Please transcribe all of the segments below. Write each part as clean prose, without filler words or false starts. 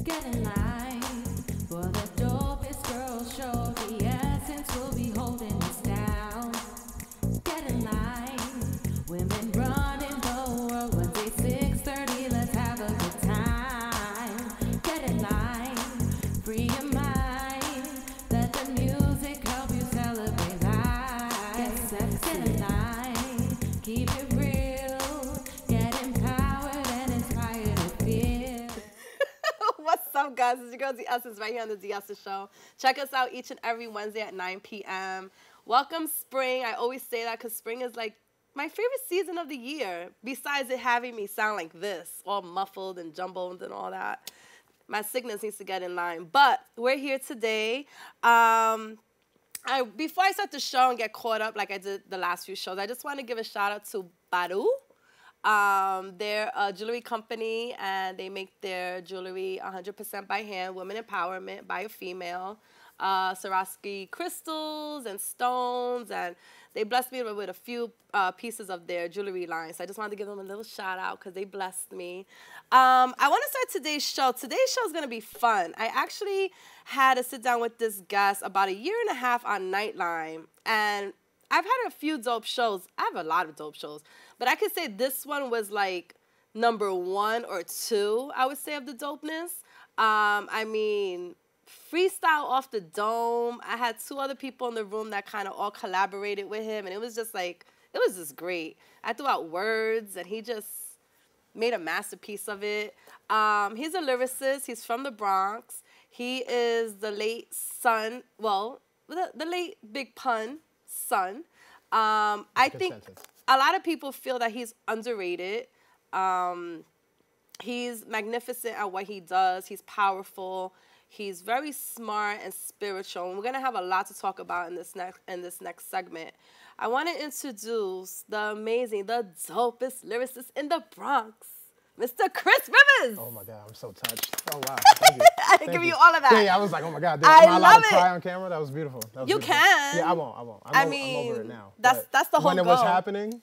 Get in line for the dopest girl show. The essence will be holding us down. Get in line, women running the world. Wednesday 6:30, let's have a good time. Get in line, free your mind. Let the music help you celebrate life. Get sexy. Get in line, keep it real. Get empowered and inspired to feel. What's up, guys? It's your girl D Essence right here on the D Essence Show. Check us out each and every Wednesday at 9 p.m. Welcome spring. I always say that because spring is like my favorite season of the year. Besides it having me sound like this, all muffled and jumbled and all that. My sickness needs to get in line. But we're here today. Before I start the show and get caught up like I did the last few shows, I just want to give a shout out to Baru. They're a jewelry company, and they make their jewelry 100% by hand, women empowerment by a female, Swarovski crystals and stones, and they blessed me with a few pieces of their jewelry line. So I just wanted to give them a little shout out because they blessed me. I want to start today's show. Today's show is going to be fun. I actually had to sit down with this guest about 1.5 years on Nightline, and I've had a few dope shows. I have a lot of dope shows. But I could say this one was like number 1 or 2, I would say, of the dopeness. I mean, freestyle off the dome. I had 2 other people in the room that kind of all collaborated with him. And it was just like, it was just great. I threw out words and he just made a masterpiece of it. He's a lyricist. He's from the Bronx. He is the late son, well, the late Big Pun son. I think a lot of people feel that he's underrated. He's magnificent at what he does. He's powerful. He's very smart and spiritual. And we're gonna have a lot to talk about in this next segment. I want to introduce the amazing, the dopest lyricist in the Bronx, Mr. Chris Rivers. Oh my God, I'm so touched. Oh wow, thank you. I didn't give you all of that. Yeah, I was like, oh my God, I am I allowed love to it. cry on camera? That was beautiful. That was You beautiful. can. Yeah, I won't. I I'm mean, over it now. that's the whole When it goal. was happening,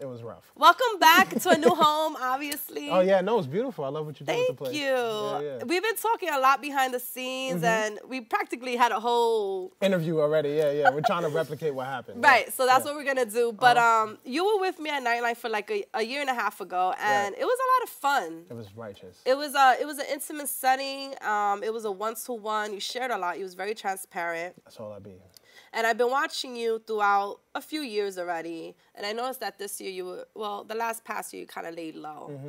it was rough. Welcome back to a new home, obviously. Oh yeah, no, it's beautiful. I love what you do with the place. Thank you. Yeah. We've been talking a lot behind the scenes, and we practically had a whole Interview already. Yeah. We're trying to replicate what happened. right. So that's what we're gonna do. But you were with me at Nightline for like a 1.5 years ago, and it was a lot of fun. It was righteous. It was an intimate setting. It was a 1-to-1. You shared a lot. You was very transparent. That's all I be. And I've been watching you throughout a few years already. And I noticed that this year you were, well, the past year you kind of laid low.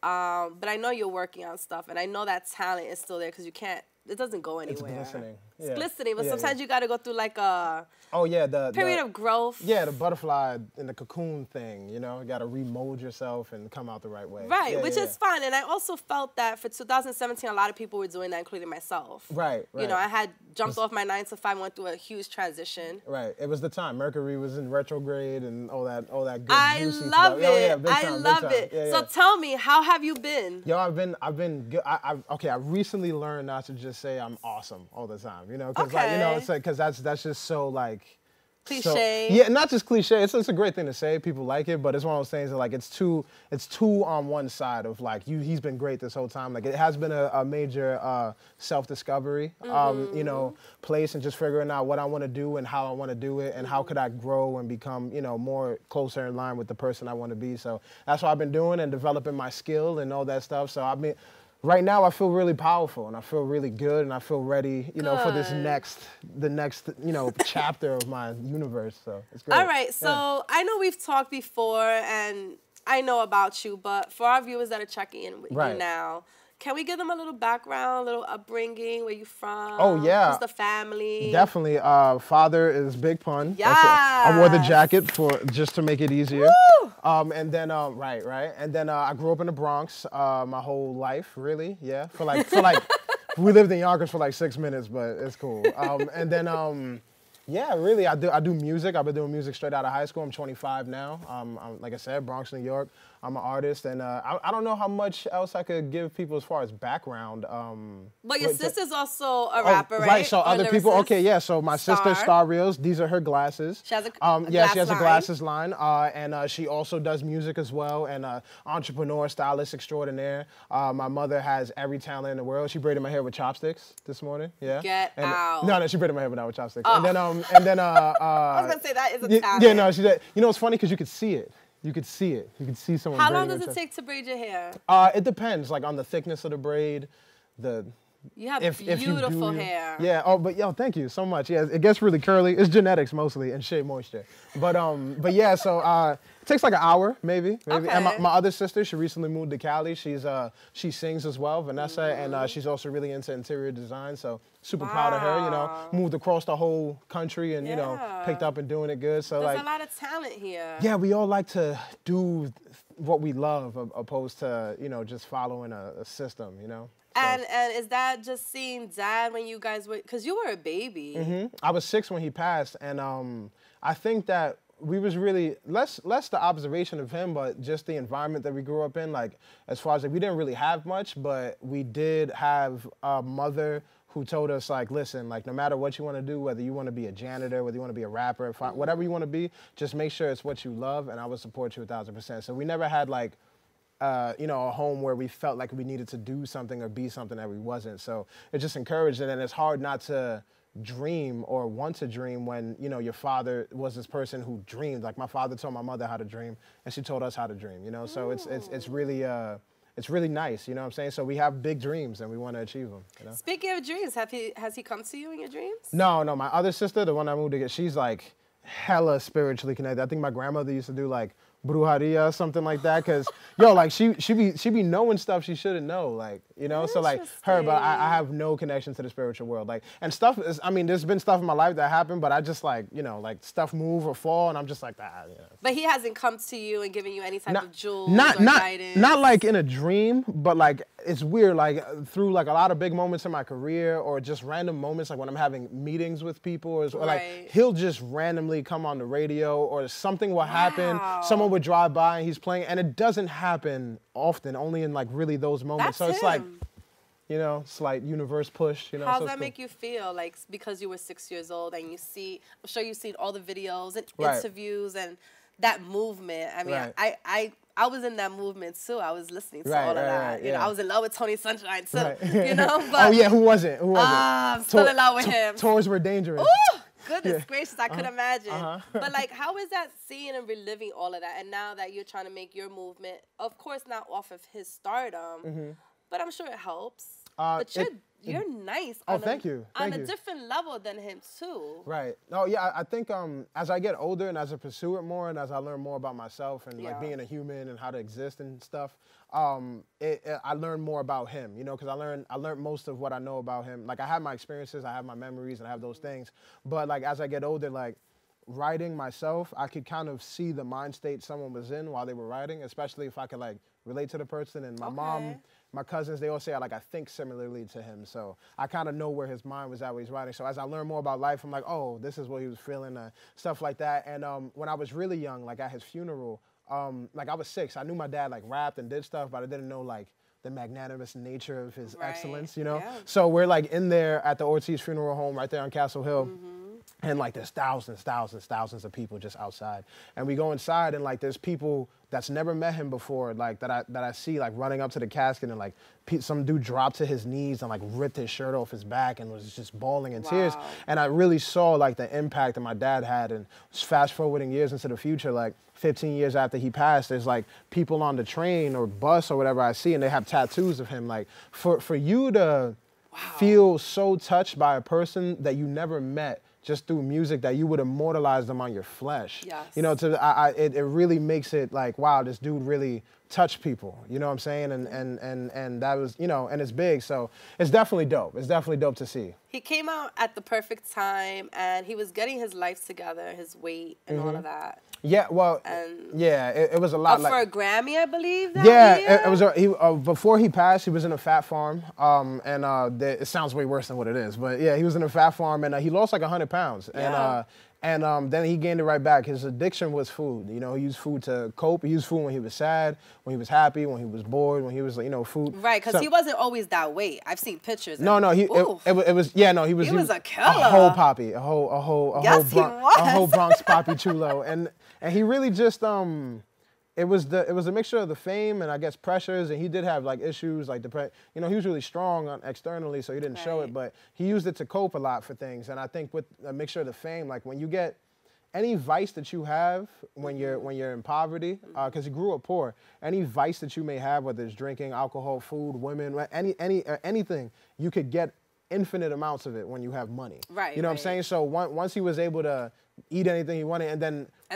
But I know you're working on stuff. And I know that talent is still there because you can't, it doesn't go anywhere. It's glistening. It's glistening, but sometimes you got to go through like a period of growth. Yeah, the butterfly in the cocoon thing, you know, you got to remold yourself and come out the right way. Right, which is fun. And I also felt that for 2017, a lot of people were doing that, including myself. Right. You know, I had jumped off my 9 to 5, went through a huge transition. Right, it was the time. Mercury was in retrograde and all that good I juicy love stuff. it. Oh, yeah, big I time, love big time. it. Yeah, So tell me, how have you been? Yo, I've been good. I recently learned not to just say I'm awesome all the time, you know, because like, you know, it's like, because that's just so like cliche. Yeah, not just cliche. It's a great thing to say. People like it, but it's one of those things that like it's too on one side of like he's been great this whole time. Like it has been a major self-discovery, you know, place and just figuring out what I want to do and how I want to do it and how could I grow and become, you know, more closer in line with the person I want to be. So that's what I've been doing and developing my skill and all that stuff. So I've been. Right now, I feel really powerful and I feel really good and I feel ready, you know, for the next, you know, chapter of my universe. So it's great. All right. So I know we've talked before and I know about you, but for our viewers that are checking in with you now, can we give them a little background, a little upbringing, where you from? Oh, yeah. Who's the family? Definitely. Father is Big Pun. Yeah. I wore the jacket just to make it easier. Woo! And then, right. And then I grew up in the Bronx my whole life, really. Yeah. For like, we lived in Yonkers for like 6 minutes, but it's cool. And then, yeah, really, I do music. I've been doing music straight out of high school. I'm 25 now. I'm, like I said, Bronx, New York. I'm an artist, and I don't know how much else I could give people as far as background. But your sister's also a rapper, right? Right. So Or other people. lyricist? Okay, yeah. So my sister, Star Rios. These are her glasses. She has a yeah, glass she has line. a glasses line, and she also does music as well, and entrepreneur, stylist extraordinaire. My mother has every talent in the world. She braided my hair with chopsticks this morning. Yeah. Get out. No, she braided my hair without with chopsticks. Oh. And then I was gonna say that is a talent. yeah, no, she did. You know, it's funny because you could see it. You could see it. You could see someone. How long braiding does their it take to braid your hair? It depends, like on the thickness of the braid, You have if you beautiful do, hair. Yeah. Oh, but yo, thank you so much. Yeah, it gets really curly. It's genetics mostly and shea moisture. But yeah. So it takes like an hour maybe. Okay. And my other sister, she recently moved to Cali. She sings as well, Vanessa, and she's also really into interior design. So super proud of her. You know, moved across the whole country and you know picked up and doing it good. So There's like a lot of talent here. yeah, we all like to do what we love opposed to you know just following a system. You know. And is that just seeing dad when you guys were, because you were a baby. I was 6 when he passed, and I think that we was really less the observation of him, but just the environment that we grew up in. Like as far as like we didn't really have much, but we did have a mother who told us like, listen, like no matter what you want to do, whether you want to be a janitor, whether you want to be a rapper, whatever you want to be, just make sure it's what you love, and I will support you 1,000%. So we never had like. You know, a home where we felt like we needed to do something or be something that we wasn't. So it just encouraged it, and it's hard not to dream or want to dream when, you know, your father was this person who dreamed. Like my father told my mother how to dream, and she told us how to dream, you know? So it's really nice, you know what I'm saying? So we have big dreams, and we want to achieve them, you know? Speaking of dreams, has he come to you in your dreams? No, my other sister, the one I moved to get, she's like hella spiritually connected. I think my grandmother used to do like brujeria or something like that, cause yo, like she be knowing stuff she shouldn't know, like you know. So like her, but I have no connection to the spiritual world, like and stuff is. I mean, there's been stuff in my life that happened, but I just like you know like stuff move or fall, and I'm just like ah. Yeah. But he hasn't come to you and given you any type of jewels not or guidance. Not like in a dream, but like it's weird, like through like a lot of big moments in my career, or just random moments, like when I'm having meetings with people, or like he'll just randomly come on the radio, or something will happen. Someone would drive by and he's playing, and it doesn't happen often, only in like really those moments. That's so it's like, you know, slight universe push, you know. How does that make you feel? Like because you were 6 years old and you see, I'm sure you've seen all the videos and interviews and that movement. I mean, I was in that movement too. I was listening to all of that. You know, I was in love with Tony Sunshine too. You know, but oh yeah, who wasn't? I'm still in love with him. Tours were dangerous. Ooh! Goodness gracious, I could imagine. But like, how is that seeing and reliving all of that? And now that you're trying to make your movement, of course, not off of his stardom, but I'm sure it helps. But you're nice. Thank you. On a different level than him too. Right. No, yeah, I think as I get older and as I pursue it more and as I learn more about myself and like being a human and how to exist and stuff, I learn more about him, you know, because I learned most of what I know about him. Like I have my experiences, I have my memories, and I have those things. But like as I get older, like writing myself, I could kind of see the mind state someone was in while they were writing, especially if I could like relate to the person. And my mom, my cousins, they all say I think similarly to him. So I kind of know where his mind was at when he's writing. So as I learn more about life, I'm like, oh, this is what he was feeling, stuff like that. And when I was really young, like at his funeral, like I was 6, I knew my dad like rapped and did stuff, but I didn't know like the magnanimous nature of his excellence, you know? So we're like in there at the Ortiz funeral home right there on Castle Hill. And like there's thousands of people just outside. And we go inside and like there's people that's never met him before, like that I see like running up to the casket, and like some dude dropped to his knees and like ripped his shirt off his back and was just bawling in tears. And I really saw like the impact that my dad had. And fast forwarding years into the future, like 15 years after he passed, there's like people on the train or bus or whatever I see, and they have tattoos of him. Like for you to feel so touched by a person that you never met just through music, that you would immortalize them on your flesh. You know, it really makes it like, wow, this dude really touched people. You know what I'm saying? And that was, you know, and it's big. So it's definitely dope. It's definitely dope to see. He came out at the perfect time, and he was getting his life together, his weight, and all of that. Yeah, well, it was a lot. For a Grammy, I believe. That year? It was. Before he passed, he was in a fat farm, and it sounds way worse than what it is. But yeah, he was in a fat farm, and he lost like 100 pounds, And then he gained it right back. His addiction was food. You know, he used food to cope. He used food when he was sad, when he was happy, when he was bored, when he was, you know, food. Right, because he wasn't always that weight. I've seen pictures. No, no, it was he was a killer. A whole poppy, a whole Bronx poppy chulo, and he really just it was a mixture of the fame and I guess pressures, and he did have like issues like depression. You know, he was really strong externally, so he didn't show it, but he used it to cope a lot for things. And I think with a mixture of the fame, like when you get any vice that you have when you're in poverty, because he grew up poor, any vice that you may have, whether it's drinking, alcohol, food, women, anything, you could get infinite amounts of it when you have money. Right. You know what I'm saying? So once he was able to eat anything he wanted, and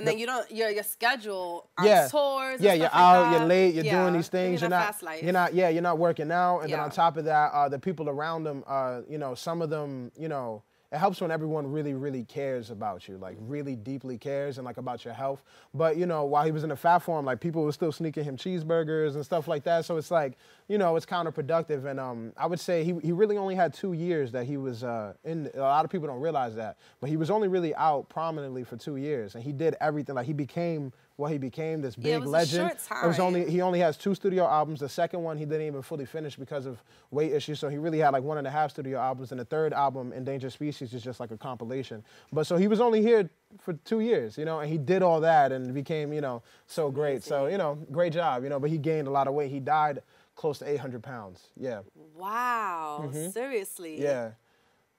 then you don't your schedule on tours. Yeah, and you're stuff out, like you're that. late, you're doing these things. You're not working out, and then Yeah. on top of that, the people around them, you know, some of them, you know. It helps when everyone really, really cares about you, like really deeply cares and like about your health. But, you know, while he was in the fat form, like people were still sneaking him cheeseburgers and stuff like that. So it's like, you know, it's counterproductive. And I would say he really only had 2 years that he was in. A lot of people don't realize that. But he was only really out prominently for 2 years. And he did everything. Like he became what he became, this big legend. A short time. He only has 2 studio albums. The second one he didn't even fully finish because of weight issues. So he really had like 1.5 studio albums. And the third album, Endangered Species, is just like a compilation. But so he was only here for 2 years, you know, and he did all that and became, you know, so great. So, you know, great job, you know, but he gained a lot of weight. He died close to 800 pounds. Yeah. Wow. Seriously. Yeah.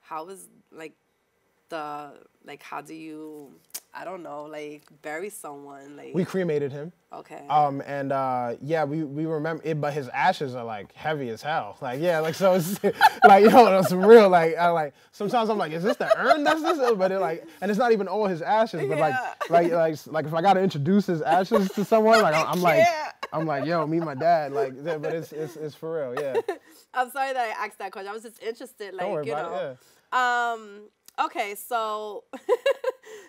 How was how do you, I don't know, like bury someone? Like We cremated him. Okay. Yeah, we remember it, but his ashes are like heavy as hell. Like, yeah, like so it's like, yo, that's real. Like, sometimes I'm like, is this the urn that's this? But it like, and it's not even all his ashes, but like if I gotta introduce his ashes to someone, like I'm like, yo, meet my dad. Like, yeah, but it's for real, yeah. I'm sorry that I asked that question. I was just interested, like, Don't worry you about know. it, yeah. Okay, so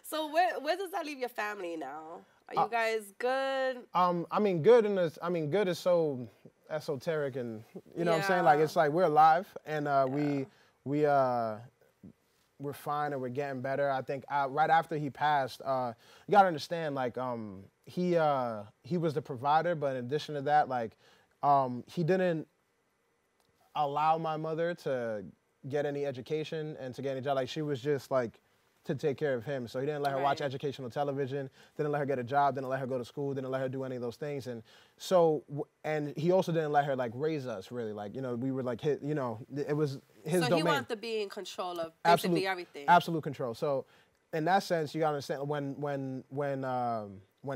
so where does that leave your family now? Are you guys good? I mean, good good is so esoteric, and you know what I'm saying? Like, it's like we're alive, and we're fine, and we're getting better. I think right after he passed, you gotta understand, like, he was the provider, but in addition to that, like, he didn't allow my mother to get any education and to get any job. Like, she was just like to take care of him. So he didn't let her watch educational television, didn't let her get a job, didn't let her go to school, didn't let her do any of those things. And so, and he also didn't let her like raise us really. Like, you know, we were like, you know, it was his domain. So he wanted to be in control of basically everything. Absolute control. So in that sense, you gotta understand when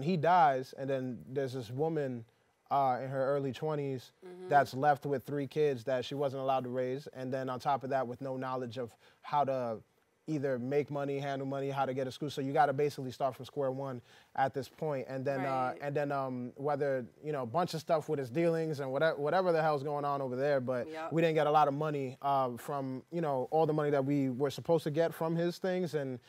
he dies, and then there's this woman in her early 20s that's left with 3 kids that she wasn't allowed to raise, and then on top of that with no knowledge of how to either make money, handle money, how to get to school. So you got to basically start from square one at this point. And then, whether, you know, a bunch of stuff with his dealings and whatever the hell's going on over there. But we didn't get a lot of money from, you know, all the money that we were supposed to get from his things. And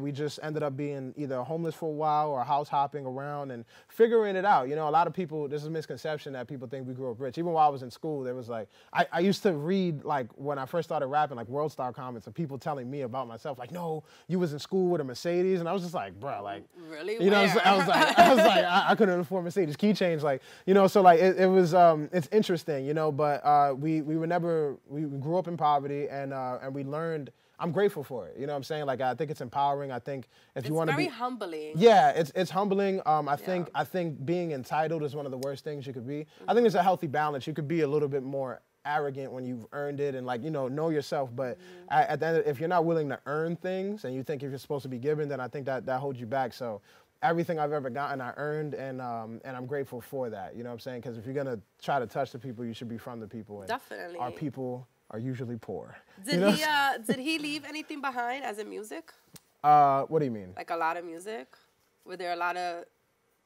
we just ended up being either homeless for a while or house hopping around and figuring it out. You know, a lot of people, this is a misconception that people think we grew up rich. Even while I was in school, there was like, I used to read, like, when I first started rapping, like World Star comments of people telling me about myself, like, no, you was in school with a Mercedes. And I was just like, bro, like, really? You know, I was like, I couldn't afford Mercedes key change, like, you know, so like it was, it's interesting, you know, but we grew up in poverty, and we learned. I'm grateful for it. You know what I'm saying? Like, I think it's empowering. I think if you want to be, it's very humbling. Yeah, it's humbling. I think being entitled is one of the worst things you could be. I think there's a healthy balance. You could be a little bit more arrogant when you've earned it and, like, you know yourself. But at the end, if you're not willing to earn things and you think if you're supposed to be given, then I think that holds you back. So everything I've ever gotten, I earned, and I'm grateful for that. You know what I'm saying? Because if you're gonna try to touch the people, you should be from the people. And definitely. Our people are usually poor. Did he leave anything behind as in music? What do you mean? Like a lot of music? Were there a lot of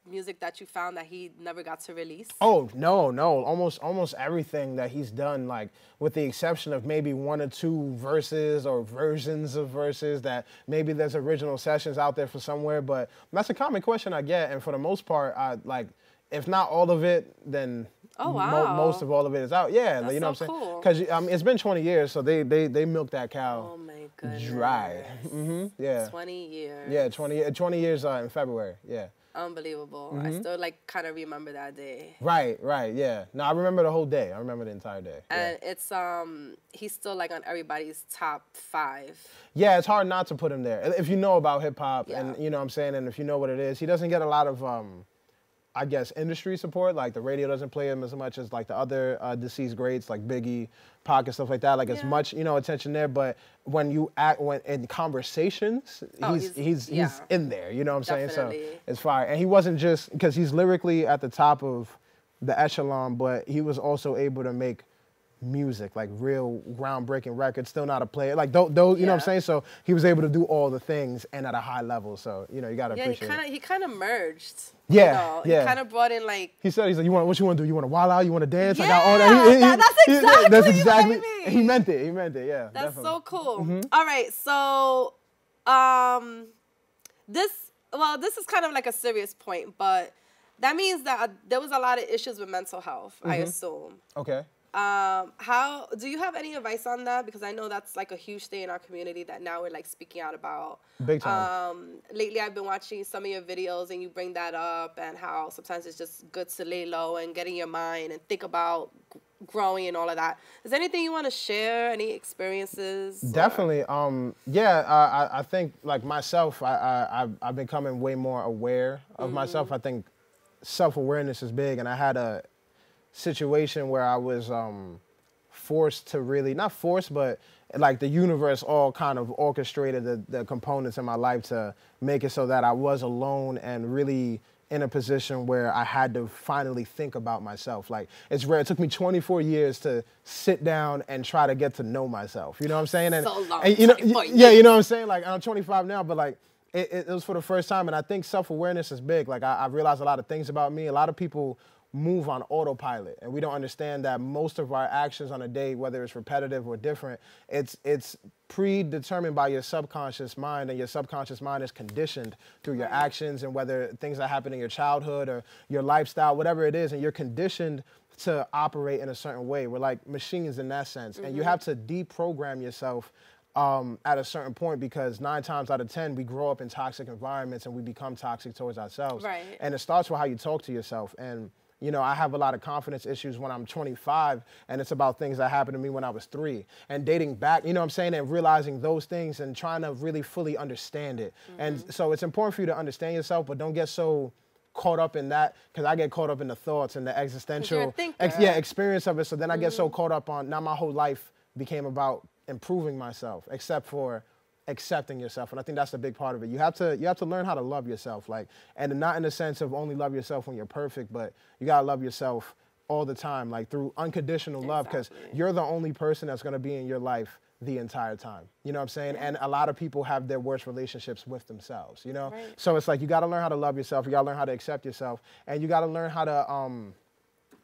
music that you found that he never got to release? Oh, no. Almost everything that he's done, like, with the exception of maybe 1 or 2 verses or versions of verses that maybe there's original sessions out there for somewhere, but that's a common question I get, and for the most part, like, if not all of it, then most of all of it is out. Yeah, that's you know so what I'm saying? Cool. Because it's been 20 years, so they milked that cow. Oh my goodness. Dry. Yeah. 20 years. Yeah, 20 years in February. Yeah. Unbelievable. I still like kind of remember that day. Right, yeah. No, I remember the whole day. I remember the entire day. And it's he's still like on everybody's top 5. Yeah, it's hard not to put him there. If you know about hip hop Yeah. and you know what I'm saying, and if you know what it is, he doesn't get a lot of I guess industry support. Like the radio doesn't play him as much as like the other deceased greats like Biggie, Pac, and stuff like that. Like as much attention there. But when you when in conversations, he's in there. You know what I'm saying? So it's fire. And he wasn't just because he's lyrically at the top of the echelon, but he was also able to make music, like real groundbreaking records, still not a player. Like those, you know what I'm saying? So he was able to do all the things and at a high level. So, you know, you gotta appreciate it. He kind of merged. Yeah, He kind of brought in like. He's like, what you want to do? You want to wild out? You want to dance? Yeah, I got all that. that's exactly exactly. what I mean. He meant it. Yeah. That's definitely. so cool. All right, so this is kind of like a serious point, but that means that there was a lot of issues with mental health, I assume. Okay. How do you have any advice on that? Because I know that's like a huge thing in our community that now we're like speaking out about. Big time. Lately, I've been watching some of your videos and you bring that up and how sometimes it's just good to lay low and get in your mind and think about growing and all of that. Is there anything you want to share? Any experiences? Definitely. I think like myself, I've becoming way more aware of myself. I think self-awareness is big, and I had a situation where I was forced to really, not forced, but like the universe all kind of orchestrated the components in my life to make it so that I was alone and really in a position where I had to finally think about myself. Like, it's rare. It took me 24 years to sit down and try to get to know myself. You know what I'm saying? And, so long. and you know, yeah, you know what I'm saying? Like, I'm 25 now, but like, it was for the first time. And I think self-awareness is big. Like, I realized a lot of things about me. A lot of people move on autopilot, and we don't understand that most of our actions on a day, whether it's repetitive or different, it's predetermined by your subconscious mind, and your subconscious mind is conditioned through your actions and whether things that happen in your childhood or your lifestyle, whatever it is, and you're conditioned to operate in a certain way. We're like machines in that sense, and you have to deprogram yourself at a certain point, because 9 times out of 10 we grow up in toxic environments and we become toxic towards ourselves. Right. And it starts with how you talk to yourself. And you know, I have a lot of confidence issues when I'm 25, and it's about things that happened to me when I was 3. And dating back, you know what I'm saying, and realizing those things and trying to really fully understand it. And so it's important for you to understand yourself, but don't get so caught up in that, because I get caught up in the thoughts and the existential experience of it. So then I get so caught up on, now my whole life became about improving myself, except for accepting yourself. And I think that's a big part of it. You have to learn how to love yourself, like, and not in the sense of only love yourself when you're perfect, but you gotta love yourself all the time, like through unconditional love, because you're the only person that's gonna be in your life the entire time. You know what I'm saying? And a lot of people have their worst relationships with themselves, you know? So it's like, you gotta learn how to love yourself, you gotta learn how to accept yourself, and you gotta learn how to,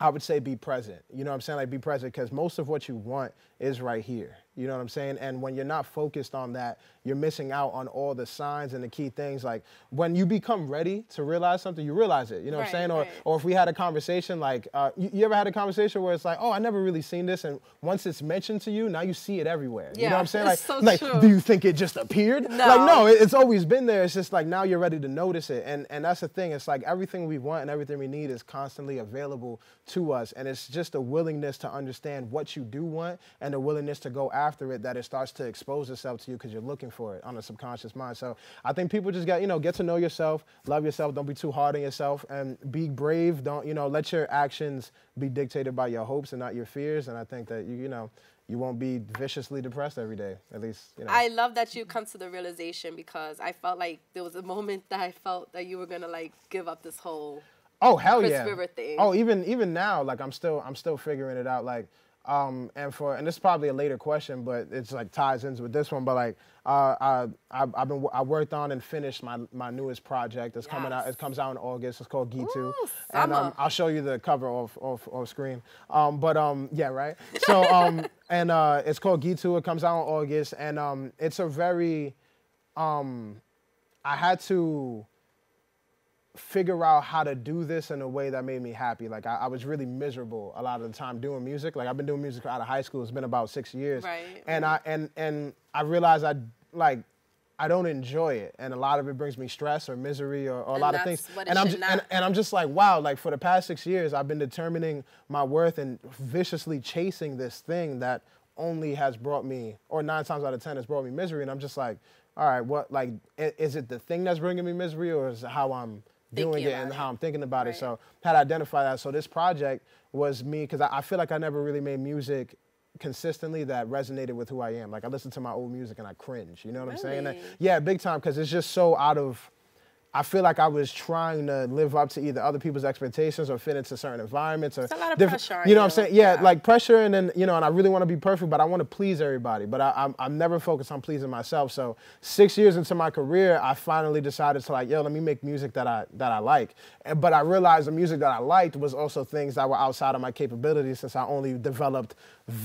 I would say, be present. You know what I'm saying? Like, be present, because most of what you want is right here. You know what I'm saying? And when you're not focused on that, you're missing out on all the signs and the key things. Like, when you become ready to realize something, you realize it. You know what I'm saying? Or if we had a conversation, like, you ever had a conversation where it's like, oh, I never really seen this, and once it's mentioned to you, now you see it everywhere. You know what I'm saying? Like, so true. Do you think it just appeared? No. Like, no, it's always been there. It's just like, now you're ready to notice it. And that's the thing. It's like, everything we want and everything we need is constantly available to us. And it's just a willingness to understand what you do want and a willingness to go after it, that it starts to expose itself to you, because you're looking for it on a subconscious mind. So I think people just got, get to know yourself, love yourself, don't be too hard on yourself, and be brave. Don't, let your actions be dictated by your hopes and not your fears. And I think that you won't be viciously depressed every day, at least, I love that you come to the realization, because I felt like there was a moment that I felt that you were gonna like give up this whole Chris River thing. Oh, even now, like, I'm still figuring it out, like. And this is probably a later question, but it's like ties in with this one. But like, I worked on and finished my newest project. It's coming out. It comes out in August. It's called G2, and I'll show you the cover off screen. Yeah, right. So and it's called G2. It comes out in August, and it's a very I had to figure out how to do this in a way that made me happy. Like I was really miserable a lot of the time doing music. Like I've been doing music out of high school. It's been about 6 years. Right. And I realized I don't enjoy it, and a lot of it brings me stress or misery or a lot of things. And I'm just like, wow, like for the past 6 years, I've been determining my worth and viciously chasing this thing that only has brought me, or 9 times out of 10 has brought me misery. And I'm just like, all right, what, like, is it the thing that's bringing me misery, or is it how I'm doing it and how I'm thinking about it? So I had to identify that. So this project was me, because I feel like I never really made music consistently that resonated with who I am. Like I listen to my old music and I cringe, you know what I'm saying? Yeah, big time, because it's just so out of, I feel like I was trying to live up to either other people's expectations or fit into certain environments. Or it's a lot of pressure. You know what I'm saying? Yeah, like pressure, and then, you know, and I really want to be perfect, but I want to please everybody. But I'm never focused on pleasing myself. So 6 years into my career, I finally decided to like, yo, let me make music that I like. But I realized the music that I liked was also things that were outside of my capabilities, since I only developed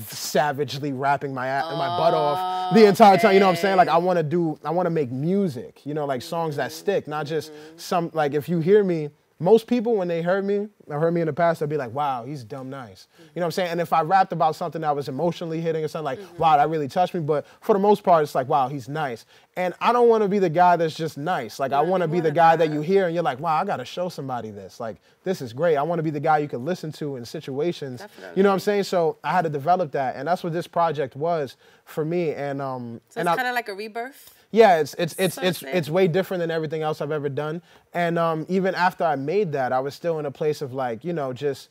savagely rapping my butt off the entire time. You know what I'm saying? Like I want to make music, you know, like songs that stick, not just some, like if you hear me, most people when they heard me in the past, they'll be like, wow, he's dumb nice. You know what I'm saying? And if I rapped about something that was emotionally hitting or something, like, wow, that really touched me. But for the most part, it's like, wow, he's nice. And I don't want to be the guy that's just nice. Like I want to be the guy that you hear and you're like, wow, I got to show somebody this. Like, this is great. I want to be the guy you can listen to in situations. Definitely. You know what I'm saying? So I had to develop that. And that's what this project was for me. And so it's kind of like a rebirth? Yeah, it's way different than everything else I've ever done. And even after I made that, I was still in a place of like, you know, just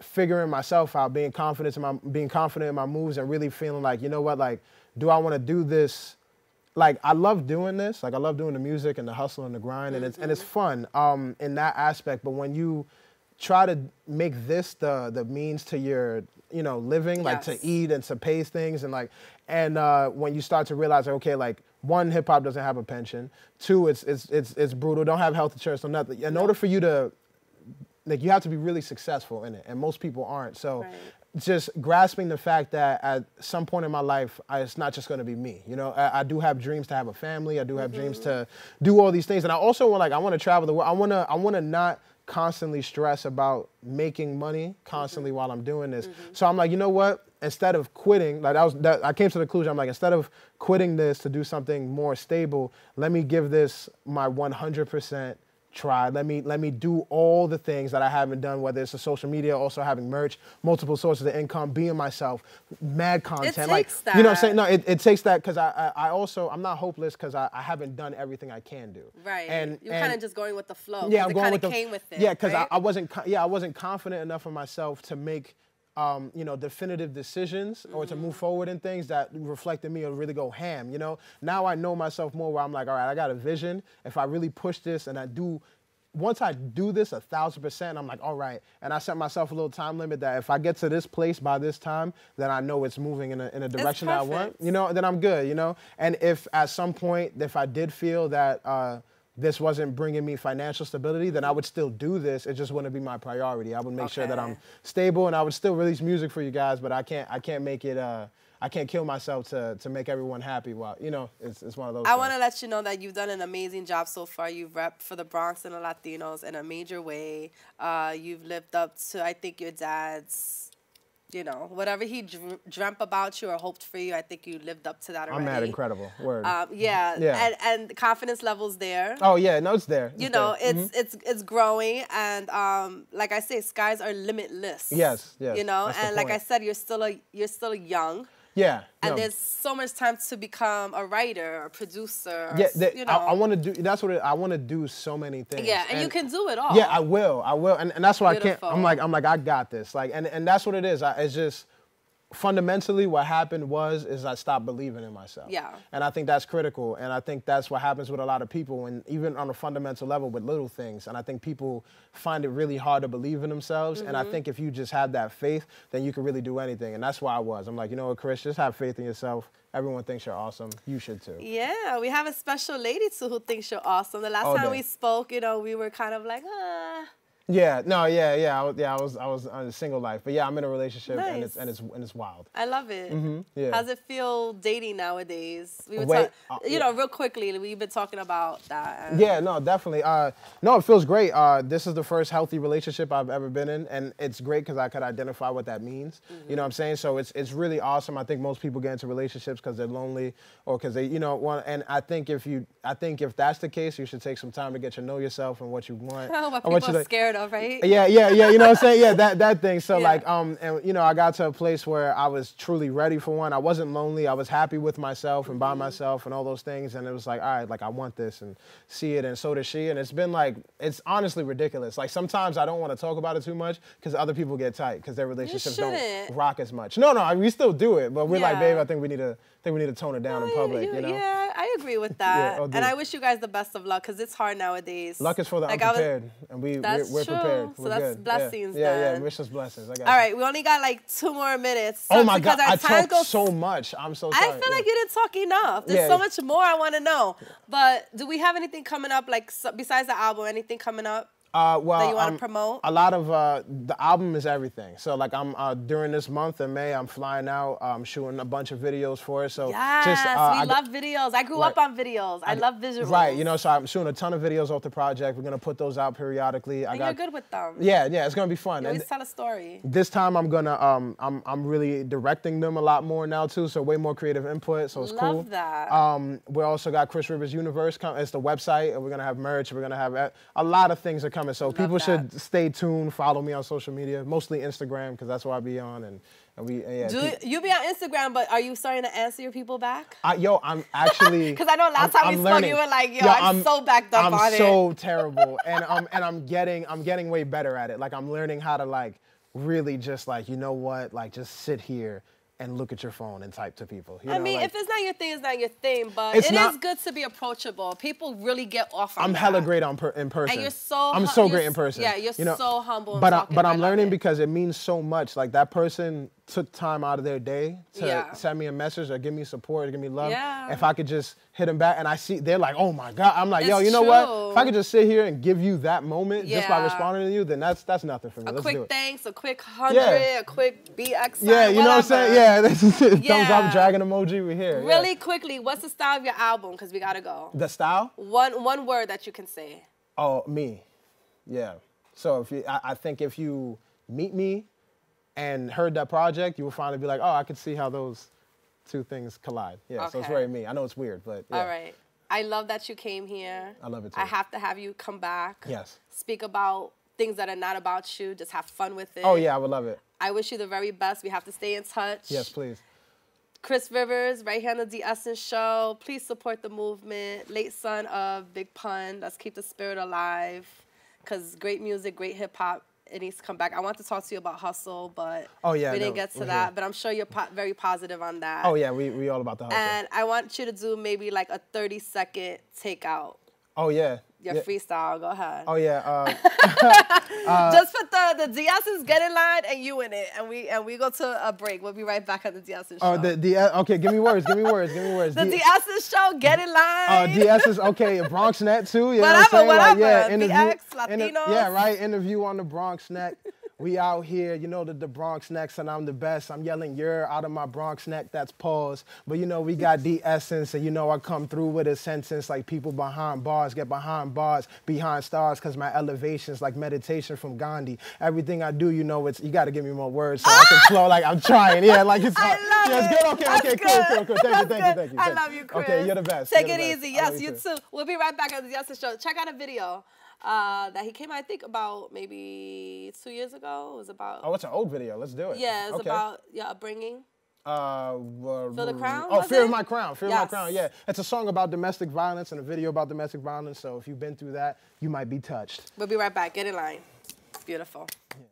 figuring myself out, being confident in my moves, and really feeling like, you know what, like, do I want to do this? Like, I love doing this. Like, I love doing the music and the hustle and the grind, and it's fun in that aspect. But when you try to make this the means to your, you know, living, like to eat and to pay things, and like, and when you start to realize, okay, like, one, hip hop doesn't have a pension. Two, it's brutal. Don't have health insurance or nothing. In order for you to, like, you have to be really successful in it, and most people aren't. So, just grasping the fact that at some point in my life, it's not just going to be me. You know, I do have dreams to have a family. I do have dreams to do all these things, and I also want to travel the world. I want to not constantly stress about making money constantly while I'm doing this. So I'm like, you know what? Instead of quitting, like I came to the conclusion, I'm like, instead of quitting this to do something more stable, let me give this my 100% try. Let me do all the things that I haven't done, whether it's the social media, also having merch, multiple sources of income, being myself, mad content. It takes that. You know what I'm saying? No, it takes that, because I'm not hopeless, because I haven't done everything I can do. Right. And you're kind of just going with the flow. Yeah, I'm going with the, came with it. Yeah, because I wasn't confident enough in myself to make you know, definitive decisions or to move forward in things that reflected me or really go ham, you know? Now I know myself more, where I'm like, all right, I got a vision. If I really push this and once I do this 1,000%, I'm like, all right. And I set myself a little time limit that if I get to this place by this time, then I know it's moving in a direction that I want, you know, then I'm good, you know? And if at some point, if I did feel that this wasn't bringing me financial stability, then I would still do this. It just wouldn't be my priority. I would make sure that I'm stable, and I would still release music for you guys, but I can't make it, I can't kill myself to make everyone happy. While, you know, it's one of those things. I want to let you know that you've done an amazing job so far. You've repped for the Bronx and the Latinos in a major way. You've lived up to, I think, your dad's, you know, whatever he dreamt about you or hoped for you, I think you lived up to that already. I'm mad incredible. Word. Yeah. And confidence levels there. Oh yeah, no, it's there. You know, it's growing, and like I say, skies are limitless. Yes. You know, and like I said, you're still young. Yeah. And there's so much time to become a writer or producer. Yeah, you know. I want to do. That's what I want to do. So many things. Yeah, and you can do it all. Yeah, I will, and that's why I can't. I'm like, I got this. Like, and that's what it is. It's just fundamentally what happened is I stopped believing in myself. Yeah. And I think that's critical, and I think that's what happens with a lot of people, and even on a fundamental level with little things. And I think people find it really hard to believe in themselves. And I think if you just have that faith, then you can really do anything. And that's why I'm like, you know what, Chris, just have faith in yourself. Everyone thinks you're awesome. You should too. Yeah, we have a special lady too who thinks you're awesome. The last time we spoke, you know, we were kind of like, Yeah, no, yeah. I was on a single life, but yeah, I'm in a relationship, Nice. and it's wild. I love it. Yeah. How's it feel dating nowadays? We were Wait, you know, real quickly, we've been talking about that. Yeah, no, definitely. No, it feels great. This is the first healthy relationship I've ever been in, and it's great because I could identify what that means. You know what I'm saying? So it's really awesome. I think most people get into relationships because they're lonely or because they, you know, want. And I think if that's the case, you should take some time to get to know yourself and what you want. What and people are scared of, right? Yeah. You know what I'm saying? Yeah, that thing. So Yeah. like, and you know, I got to a place where I was truly ready for one. I wasn't lonely. I was happy with myself and by myself and all those things. And it was like, all right, like I want this and see it, and so does she. And it's been like, it's honestly ridiculous. Like sometimes I don't want to talk about it too much because other people get tight because their relationships don't rock as much. No, we still do it, but we're like, babe, I think we need to tone it down in public. You know? Yeah, I agree with that. Yeah, and I wish you guys the best of luck because it's hard nowadays. Luck is for the unprepared, and we're prepared. So We're that's good. blessings. Yeah. Wish us blessings. I got All you. right, we only got like 2 more minutes. Oh my God, I talked talked so much. I'm so sorry. I feel like you didn't talk enough. There's so much more I want to know. But do we have anything coming up, like besides the album, anything coming up? Well, that you want to promote? A lot of the album is everything. So like I'm during this month in May, I'm flying out. I'm shooting a bunch of videos for it. So yes, we love videos. I grew up on videos. I love visuals. Right, you know, so I'm shooting a ton of videos off the project. We're gonna put those out periodically. And you're good with them. Yeah, it's gonna be fun. You always tell a story. This time I'm gonna I'm really directing them a lot more now too. So way more creative input. So it's cool. Love that. We also got Chris Rivers Universe. It's the website, and we're gonna have merch. We're gonna have a lot of things are coming. So people should stay tuned. Follow me on social media, mostly Instagram because that's where I be on. And we you be on Instagram, but are you starting to answer your people back? I'm actually because I know last time we spoke, you were like, I'm so backed up on it. I'm so terrible, and I'm getting way better at it. Like I'm learning how to like really just like, you know what, like just sit here and look at your phone and type to people. You know, mean, like, if it's not your thing, it's not your thing. But it is good to be approachable. People really get off on that. I'm hella great in person. And I'm so great in person. Yeah, you're so humble. But I'm learning because it means so much. Like that person took time out of their day to send me a message or give me support or give me love. Yeah. If I could just hit them back and I see, they're like, oh my God. I'm like, yo, you know what? If I could just sit here and give you that moment just by responding to you, then that's nothing for me. Let's do it. Thanks, a quick 100, a quick BX sign, yeah, you know what I'm saying? Yeah, this is it. Thumbs up, dragon emoji, we're here. Really quickly, what's the style of your album? Because we gotta go. The style? One word that you can say. Oh, me. Yeah. So I think if you meet me and heard that project, you will finally be like, oh, I could see how those two things collide. Yeah, okay. So it's very me. I know it's weird, but yeah. All right. I love that you came here. I love it too. I have to have you come back. Yes. Speak about things that are not about you. Just have fun with it. Oh, yeah, I would love it. I wish you the very best. We have to stay in touch. Yes, please. Chris Rivers, right here on the D-Essence Show. Please support the movement. Late son of Big Pun. Let's keep the spirit alive. Because great music, great hip-hop, it needs to come back. I want to talk to you about hustle, but we didn't get to that. But I'm sure you're very positive on that. Oh, yeah, we all about the hustle. And I want you to do maybe like a 30-second takeout. Oh, yeah. Your freestyle, go ahead. Oh, yeah. Just put the D-Essence GetInLine and you in it, and we go to a break. We'll be right back at the D-Essence Show. Oh, okay, give me words. The D-Essence Show, GetInLine. D-Essence, okay, Bronx Net too. You whatever. Like, yeah, BX, Latinos. Yeah, right, interview on the Bronx Net. We out here, you know that the Bronx next and I'm the best. I'm yelling you're out of my Bronx neck, that's pause. But you know, we got D-Essence and you know I come through with a sentence like people behind bars, get behind bars, behind stars, cause my elevation's like meditation from Gandhi. Everything I do, you know, you gotta give me more words so I can flow like I'm trying. Yeah, like it's hard. It's good, okay, cool. Thank you. I love you, Chris. Okay, you're the best. Take it easy. Yes, you too. We'll be right back at the D-Essence Show. Check out a video. That he came out, I think, about maybe 2 years ago. It was about... Oh, it's an old video. Let's do it. Yeah, it's about your upbringing. Feel the Crown? Oh, Fear of My Crown. Fear of My Crown, yeah. It's a song about domestic violence and a video about domestic violence, so if you've been through that, you might be touched. We'll be right back. Get in line. Beautiful. Yeah.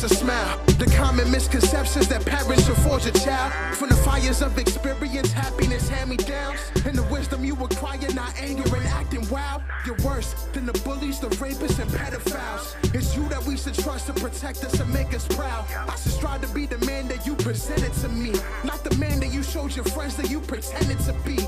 just a smile. The common misconceptions that parents should forge a child. From the fires of experience, happiness, hand-me-downs, and the wisdom you acquire, not anger and acting wild. You're worse than the bullies, the rapists, and pedophiles. It's you that we should trust to protect us and make us proud. I should strive to be the man that you presented to me, not the man that you showed your friends that you pretended to be.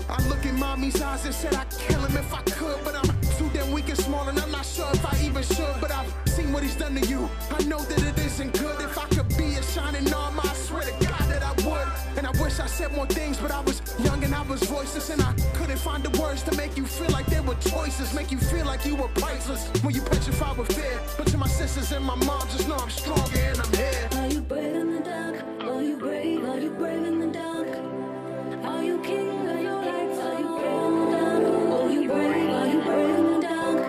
I look in mommy's eyes and said I'd kill him if I could, but I'm too damn weak and small and I'm not sure if I even should. But I've seen what he's done to you. I know that it isn't good. If I could be a shining armor, I swear to God that I would. And I wish I said more things, but I was young and I was voiceless, and I couldn't find the words to make you feel like there were choices, make you feel like you were priceless when you petrified with fear. But to my sisters and my mom, just know I'm stronger and I'm here. Are you brave in the dark? Are you brave? Are you brave in the dark? Are you king of your lights? Are you brave in the dark? Are you brave? Are you brave in the dark?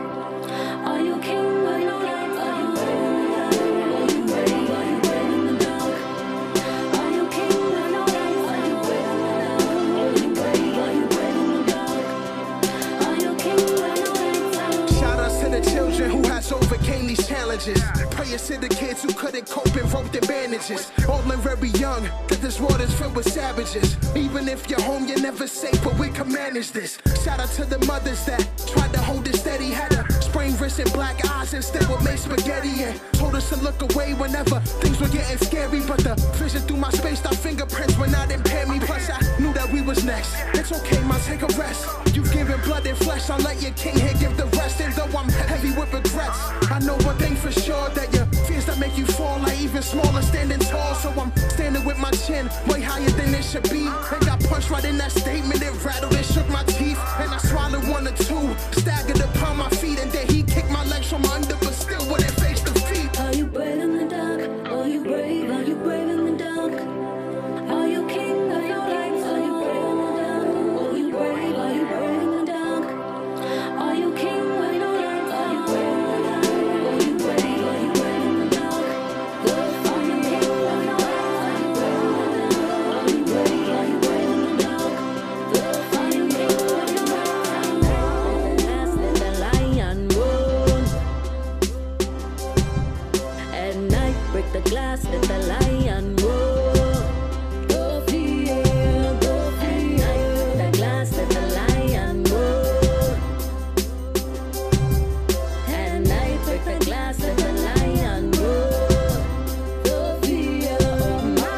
Are you king of your lights? Are you brave in the dark? Are you brave? Are you brave in the dark? Are you king of your lights? Are you brave in the dark? Are you brave? Are you brave in the dark? Are you king of your lights? Shout outs to the children who has overcame these challenges. Prayers to the kids who couldn't cope and broke their bandages. All in very young, that this world is filled with savages. Even if you're home, you're never safe, but we can manage this. Shout out to the mothers that tried to hold it steady, had a sprained wrist and black eyes instead would make spaghetti, and told us to look away whenever things were getting scary. But the vision through my spaced out fingerprints would not impair me. Plus I knew that we was next. It's okay, ma, take a rest. You've given blood and flesh, I'll let your king here give the rest. And though I'm heavy with regrets, I know one thing for sure, that your fears that make you fall are even smaller standing tall. So I'm standing with my chin way higher than it should be. And got punched right in that statement, it rattled and shook my teeth. And I swallowed one or two, staggered upon my feet, and then he kicked my legs from under, but still wouldn't face defeat. Are you brave in the dark? Are you brave? Are you brave in the dark? Are you king of your lights? Are you brave in the dark? Are you brave? Are you brave in the dark? Are you king of your lights? Are you brave in the dark? Are you brave? Are you brave in the dark? Are you king of your lights? Are you brave in the dark? Are you brave? Are you brave in the dark? Are you king of your lights? Last let the lion roar. At night, break the glass, let the lion roar. Go fear, go fear. At night, break the glass, let the lion roar. At night, break the glass, let the lion roar. Go fear, oh my.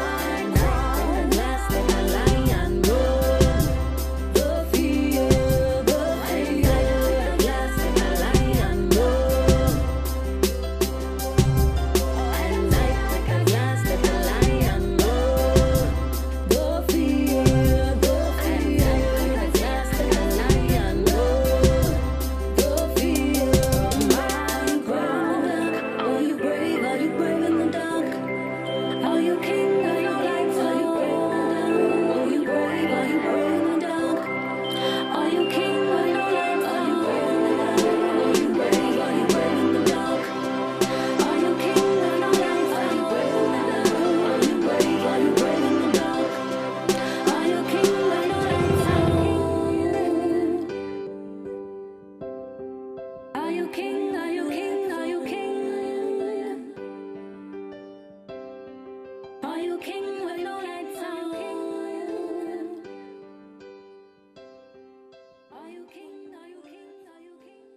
At night, break the glass, let the lion roar. Go fear, go fear. At night, break the glass, let the lion roar. At night, break the glass, let the lion roar. Go fear, go fear. At night, break the glass, let the lion roar. Go fear, my ground. Are you brave? Are you brave in the dark? Are you king of your lights? Are you brave in the dark? Are you brave? Are you brave in the dark? Are you king of your lights? Are you brave in the dark? Are you brave? Are you brave in the dark? Are you king of your lights? Are you brave in the dark? Are you brave? Are you brave in the dark? Are you king of your lights? Are you king? Are you king? Are you king? Are you king with no lights? Are you king? Are you king? Are you king? Are you king?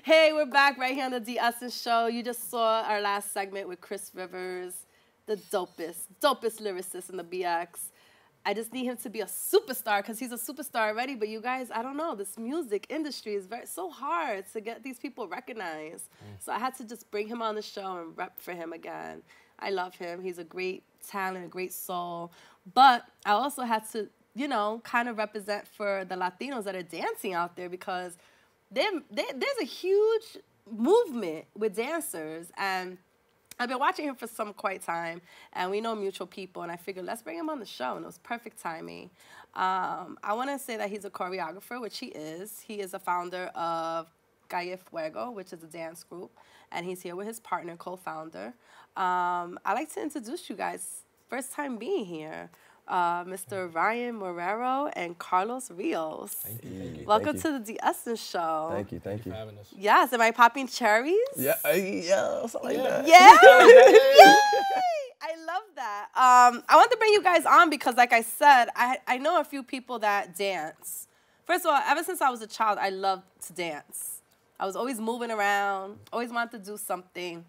Hey, we're back right here on the D Essence Show. You just saw our last segment with Chris Rivers, the dopest lyricist in the BX. I just need him to be a superstar because he's a superstar already. But you guys, I don't know. This music industry is so hard to get these people recognized. So I had to just bring him on the show and rep for him again. I love him. He's a great talent, a great soul. But I also had to, you know, kind of represent for the Latinos that are dancing out there, because there's a huge movement with dancers, and I've been watching him for some quite time, and we know mutual people, and I figured let's bring him on the show, and it was perfect timing. I want to say that he's a choreographer, which he is. He is a founder of Calle Fuego, which is a dance group, and he's here with his partner, co-founder. I'd like to introduce you guys. First time being here. Mr. Ryan Marrero and Carlos Rios. Thank you. Welcome to the De-Essence Show. Thank you. Thank you for having us. Yes, am I popping cherries? Yeah, something like that. Yeah? Yay! I love that. I want to bring you guys on because, like I said, I know a few people that dance. First of all, ever since I was a child, I loved to dance. I was always moving around, always wanted to do something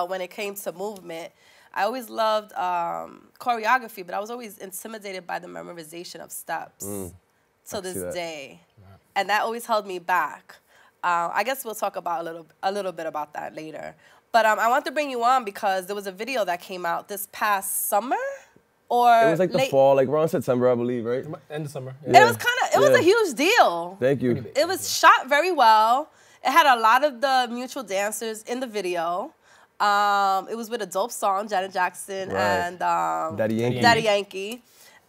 when it came to movement. I always loved choreography, but I was always intimidated by the memorization of steps to this day. And that always held me back. I guess we'll talk about a little bit about that later. But I want to bring you on because there was a video that came out this past summer, or it was like the fall, like around September, I believe, right? End of summer. And it was it was a huge deal. Thank you. It was shot very well. It had a lot of the mutual dancers in the video. It was with a dope song, Janet Jackson and Daddy Yankee.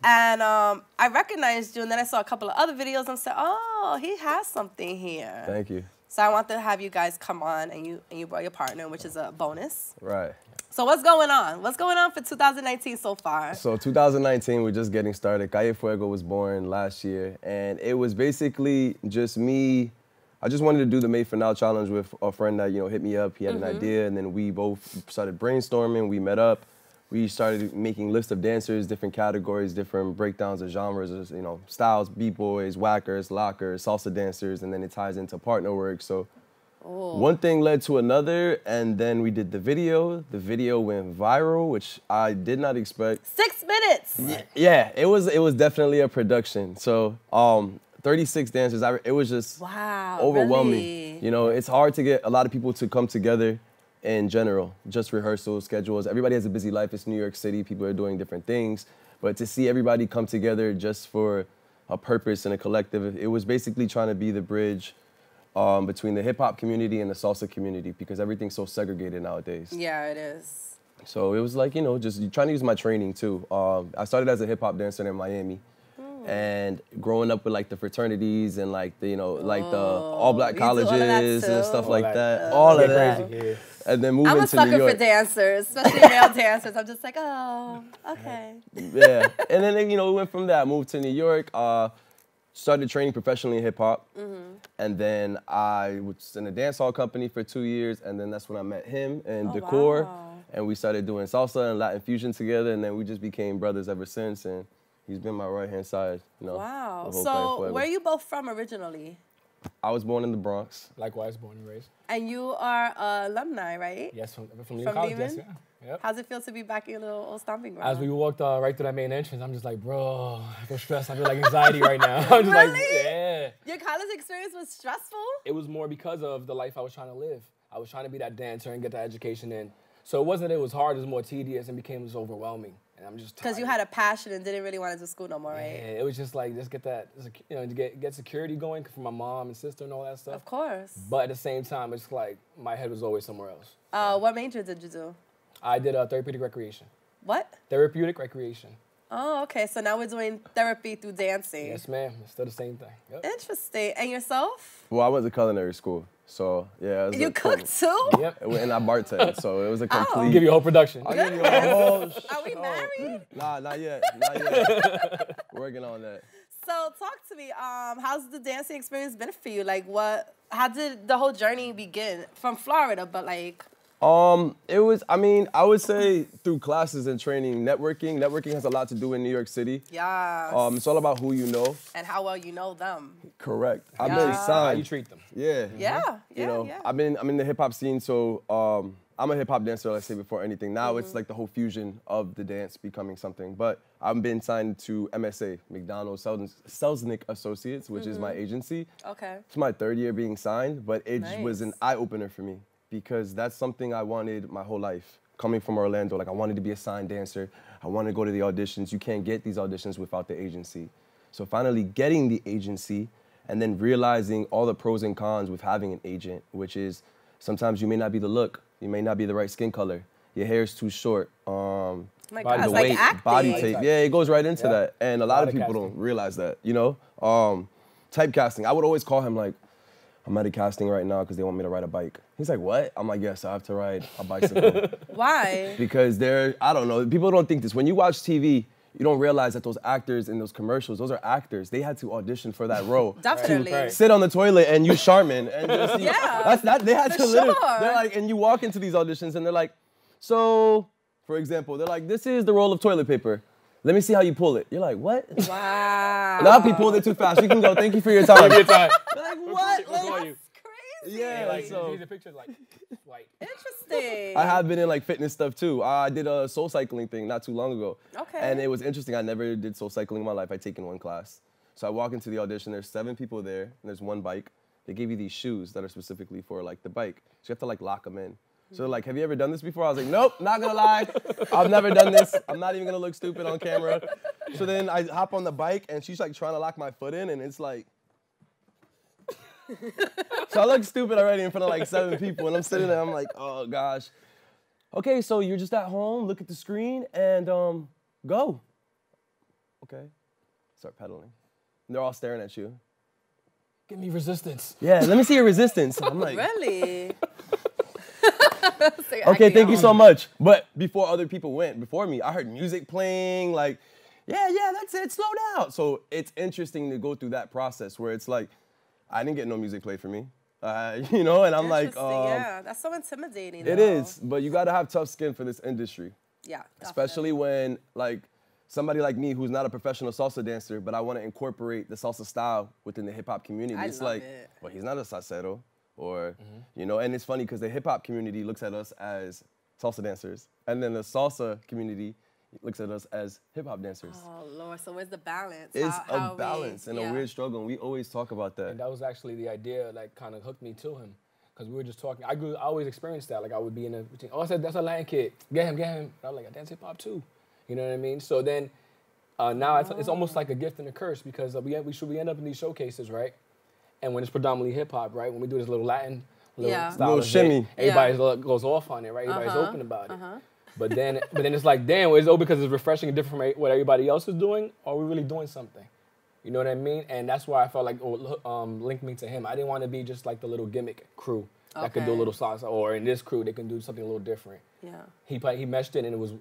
And I recognized you, and then I saw a couple of other videos and said, oh, he has something here. Thank you. So I want to have you guys come on, and you brought your partner, which is a bonus. Right. So what's going on? What's going on for 2019 so far? So 2019, we're just getting started. Calle Fuego was born last year, and it was basically just me. I just wanted to do the Made for Now challenge with a friend that, hit me up. He had an idea, and then we both started brainstorming. We met up. We started making lists of dancers, different categories, different breakdowns of genres, styles, b-boys, whackers, lockers, salsa dancers, and then it ties into partner work. So one thing led to another, and then we did the video. The video went viral, which I did not expect. 6 minutes. Yeah, it was definitely a production. So 36 dancers. It was just overwhelming. Really? It's hard to get a lot of people to come together in general, just rehearsals, schedules. Everybody has a busy life. It's New York City. People are doing different things. But to see everybody come together just for a purpose and a collective, it was basically trying to be the bridge between the hip-hop community and the salsa community because everything's so segregated nowadays. Yeah, it is. So it was like, just trying to use my training too. I started as a hip-hop dancer in Miami. And growing up with like the fraternities and like the like the all black colleges and stuff like that, all of that. Crazy, yeah. And then moving I'm a to New sucker York. for dancers, especially male dancers. I'm just like, oh, okay. Yeah, and then we went from there. I moved to New York, started training professionally in hip hop, and then I was in a dance hall company for 2 years, and then that's when I met him and Decor, and we started doing salsa and Latin fusion together, and then we just became brothers ever since. And he's been my right-hand side, Wow. the whole So where are you both from originally? I was born in the Bronx. Likewise, born and raised. And you are alumni, right? Yes, from From college. Lehman? Yes, yeah. Yep. How's it feel to be back in your little old stomping ground? As we walked right through that main entrance, I'm just like, bro, I feel stressed. I feel like anxiety right now. I'm just like, Really? yeah. Your college experience was stressful? It was more because of the life I was trying to live. I was trying to be that dancer and get that education in. So it wasn't that it was hard, it was more tedious and became just overwhelming. And I'm just tired. Because you had a passion and didn't really want to do school no more, right? Yeah, it was just like, just get that, to get security going for my mom and sister and all that stuff. Of course. But at the same time, it's like my head was always somewhere else. What major did you do? I did therapeutic recreation. What? Therapeutic recreation. Oh, okay. So now we're doing therapy through dancing. Yes, ma'am. It's still the same thing. Yep. Interesting. And yourself? Well, I went to culinary school, so yeah. It was You cook too? Yep. And I bartend, so it was a complete. I'll give you a whole production. I'll give you a whole Are we married? Nah, not yet. Not yet. Working on that. So talk to me. How's the dancing experience been for you? Like, how did the whole journey begin? From Florida, but like. It was, I would say through classes and training, networking. Networking has a lot to do in New York City. Yeah. It's all about who you know. And how well you know them. Correct. I've Yeah. been How signed. you treat them. Yeah. Yeah. I'm in the hip hop scene, so I'm a hip hop dancer, let's say, before anything. Now it's like the whole fusion of the dance becoming something. But I've been signed to MSA, McDonald Selznick Associates, which is my agency. Okay. It's my 3rd year being signed, but it was an Nice. eye-opener for me because that's something I wanted my whole life. Coming from Orlando, like I wanted to be a signed dancer. I wanted to go to the auditions. You can't get these auditions without the agency. So finally getting the agency and then realizing all the pros and cons with having an agent, which is sometimes you may not be the look, You may not be the right skin color. Your hair is too short. My The God, it's like weight, acting. body tape. Yeah, it goes right into Yeah. that. And a lot of people casting. don't realize that, you know? Typecasting. I would always call him like, I'm at a casting right now because they want me to ride a bike. He's like, what? I'm like, yes, I have to ride a bicycle. Why? Because I don't know, people don't think this. When you watch TV, you don't realize that those actors in those commercials, those are actors. They had to audition for that role. Definitely. Right. Sit on the toilet and use Charmin. And just, Yeah, they had for to literally, sure. they're like, and you walk into these auditions and they're like, so, for example, they're like, this is the roll of toilet paper. Let me see how you pull it. You're like, what? Wow. Now if he pulled it too fast, you can go, thank you for your time. Good time. They're like, what? We'll call Like, you. Crazy. yeah, Like, so. these are pictures like white. Interesting. I have been in like fitness stuff too. I did a soul cycling thing not too long ago. Okay. And it was interesting. I never did soul cycling in my life. I'd taken one class. So I walk into the audition. There's 7 people there, and there's one bike. They give you these shoes that are specifically for like the bike. So you have to like lock them in. So they're like, have you ever done this before? I was like, nope, not gonna lie. I've never done this. I'm not even gonna look stupid on camera. So then I hop on the bike, and she's like trying to lock my foot in, and it's like, so I look stupid already in front of like 7 people, and I'm sitting there, I'm like, oh gosh. Okay, so you're just at home, look at the screen, and go. Okay, start pedaling. And they're all staring at you. Give me resistance. Yeah, let me see your resistance. I'm like, Really? okay, thank you so much. But before other people went before me, I heard music playing, like, yeah, that's it, slow down. So it's interesting to go through that process where it's like, I didn't get no music play for me, you know, and I'm like, yeah, that's so intimidating. it though. is, but you gotta have tough skin for this industry. Yeah, Especially when, like, somebody like me who's not a professional salsa dancer, but I want to incorporate the salsa style within the hip hop community. It's love like, it. well, he's not a salsero, or, you know, and it's funny because the hip hop community looks at us as salsa dancers, and then the salsa community looks at us as hip hop dancers. Oh Lord, so where's the balance? It's How a balance and a weird struggle, and we always talk about that. And that was actually the idea that kind of hooked me to him. Because we were just talking. I always experienced that. Like, I would be in a routine. Oh, I said, that's a Latin kid. Get him. And I was like, I dance hip hop too. You know what I mean? So then now it's almost like a gift and a curse because we end up in these showcases, right? And when it's predominantly hip hop, right? When we do this little Latin style Little of shimmy. it, everybody goes off on it, right? Everybody's open about it. But then it's like, damn, is it open because it's refreshing and different from what everybody else is doing? Or are we really doing something? You know what I mean? And that's why I felt like linked me to him. I didn't want to be just like the little gimmick crew that could do a little salsa, or in this crew they can do something a little different. Yeah. He meshed it, and it was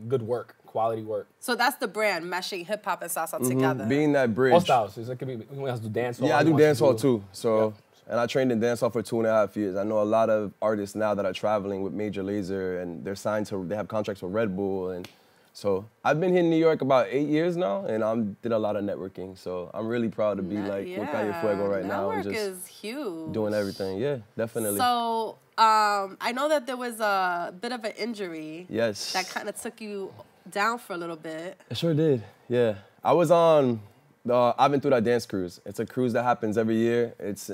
good work, quality work. So that's the brand, meshing hip hop and salsa together. Being that bridge. All styles. It could be. He wants to do dancehall. Yeah, I he do wants to dancehall too. So, and I trained in dancehall for 2.5 years. I know a lot of artists now that are traveling with Major Lazer, and they're signed to. They have contracts with Red Bull, and so I've been here in New York about 8 years now, and I did a lot of networking. So I'm really proud to be like with Calle Fuego right now and Network just is huge. doing everything. Yeah, definitely. So I know that there was a bit of an injury. Yes. That kind of took you down for a little bit. I sure did. Yeah, I was on. I've been through that dance cruise. It's a cruise that happens every year. It's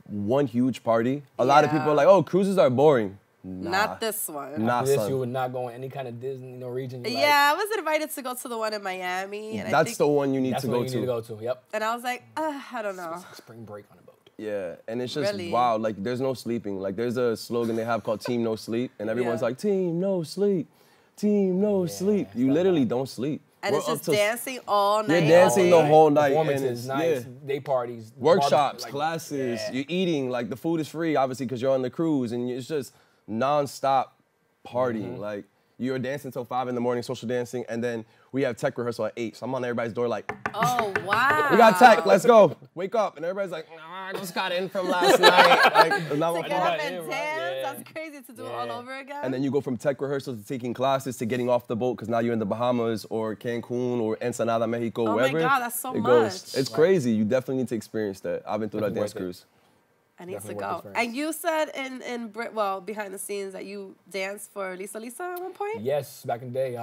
one huge party. A lot of people are like, "Oh, cruises are boring." Nah, Not this one. Nah, This son. you would not go in any kind of Disney region. You Yeah, I was invited to go to the one in Miami. And I That's think, the one you need That's to what go you to. need to go to. Yep. And I was like, I don't know. Spring break on a boat. Yeah, and it's just Really? wild. Like, there's no sleeping. Like, there's a slogan they have called Team No Sleep, and everyone's Yeah. like, Team No Sleep, Team No Sleep. You literally don't sleep. And We're it's up just till- dancing all night. You're dancing the all day. whole night. Performances, and nights, yeah. day parties, Workshops, like, classes, yeah. you're eating. Like, the food is free, obviously, because you're on the cruise, and it's just non-stop partying. Like, you're dancing till 5 in the morning, social dancing, and then we have tech rehearsal at 8. So I'm on everybody's door like, Oh, wow. we got tech, let's go. Wake up. And everybody's like, nah, I just got in from last night. Like, and now To I'm get up like, and right? dance, Yeah. that's crazy to do it all over again. and then you go from tech rehearsals to taking classes to getting off the boat because now you're in the Bahamas or Cancun or Ensenada, Mexico, Oh my wherever. God, that's so it goes. much. It's crazy. You definitely need to experience that. I've been through that Definitely dance worth it. cruise. I need to Definitely worth go. the experience. And you said behind the scenes that you danced for Lisa at one point? Yes, back in the day.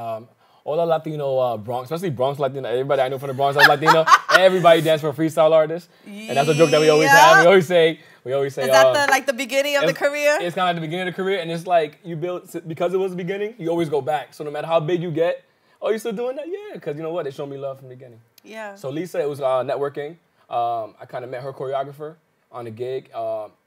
All the Latino Bronx, especially Bronx Latino, everybody I know from the Bronx is Latino. Everybody dance for a freestyle artist. And that's a joke that we always have. We always say, Is that the beginning of the career? It's kind of like the beginning of the career, and it's like you build, because it was the beginning, you always go back. So no matter how big you get, oh, you still doing that? Yeah, because you know what? They showed me love from the beginning. Yeah. So Lisa, it was networking. I kind of met her choreographer. on a gig.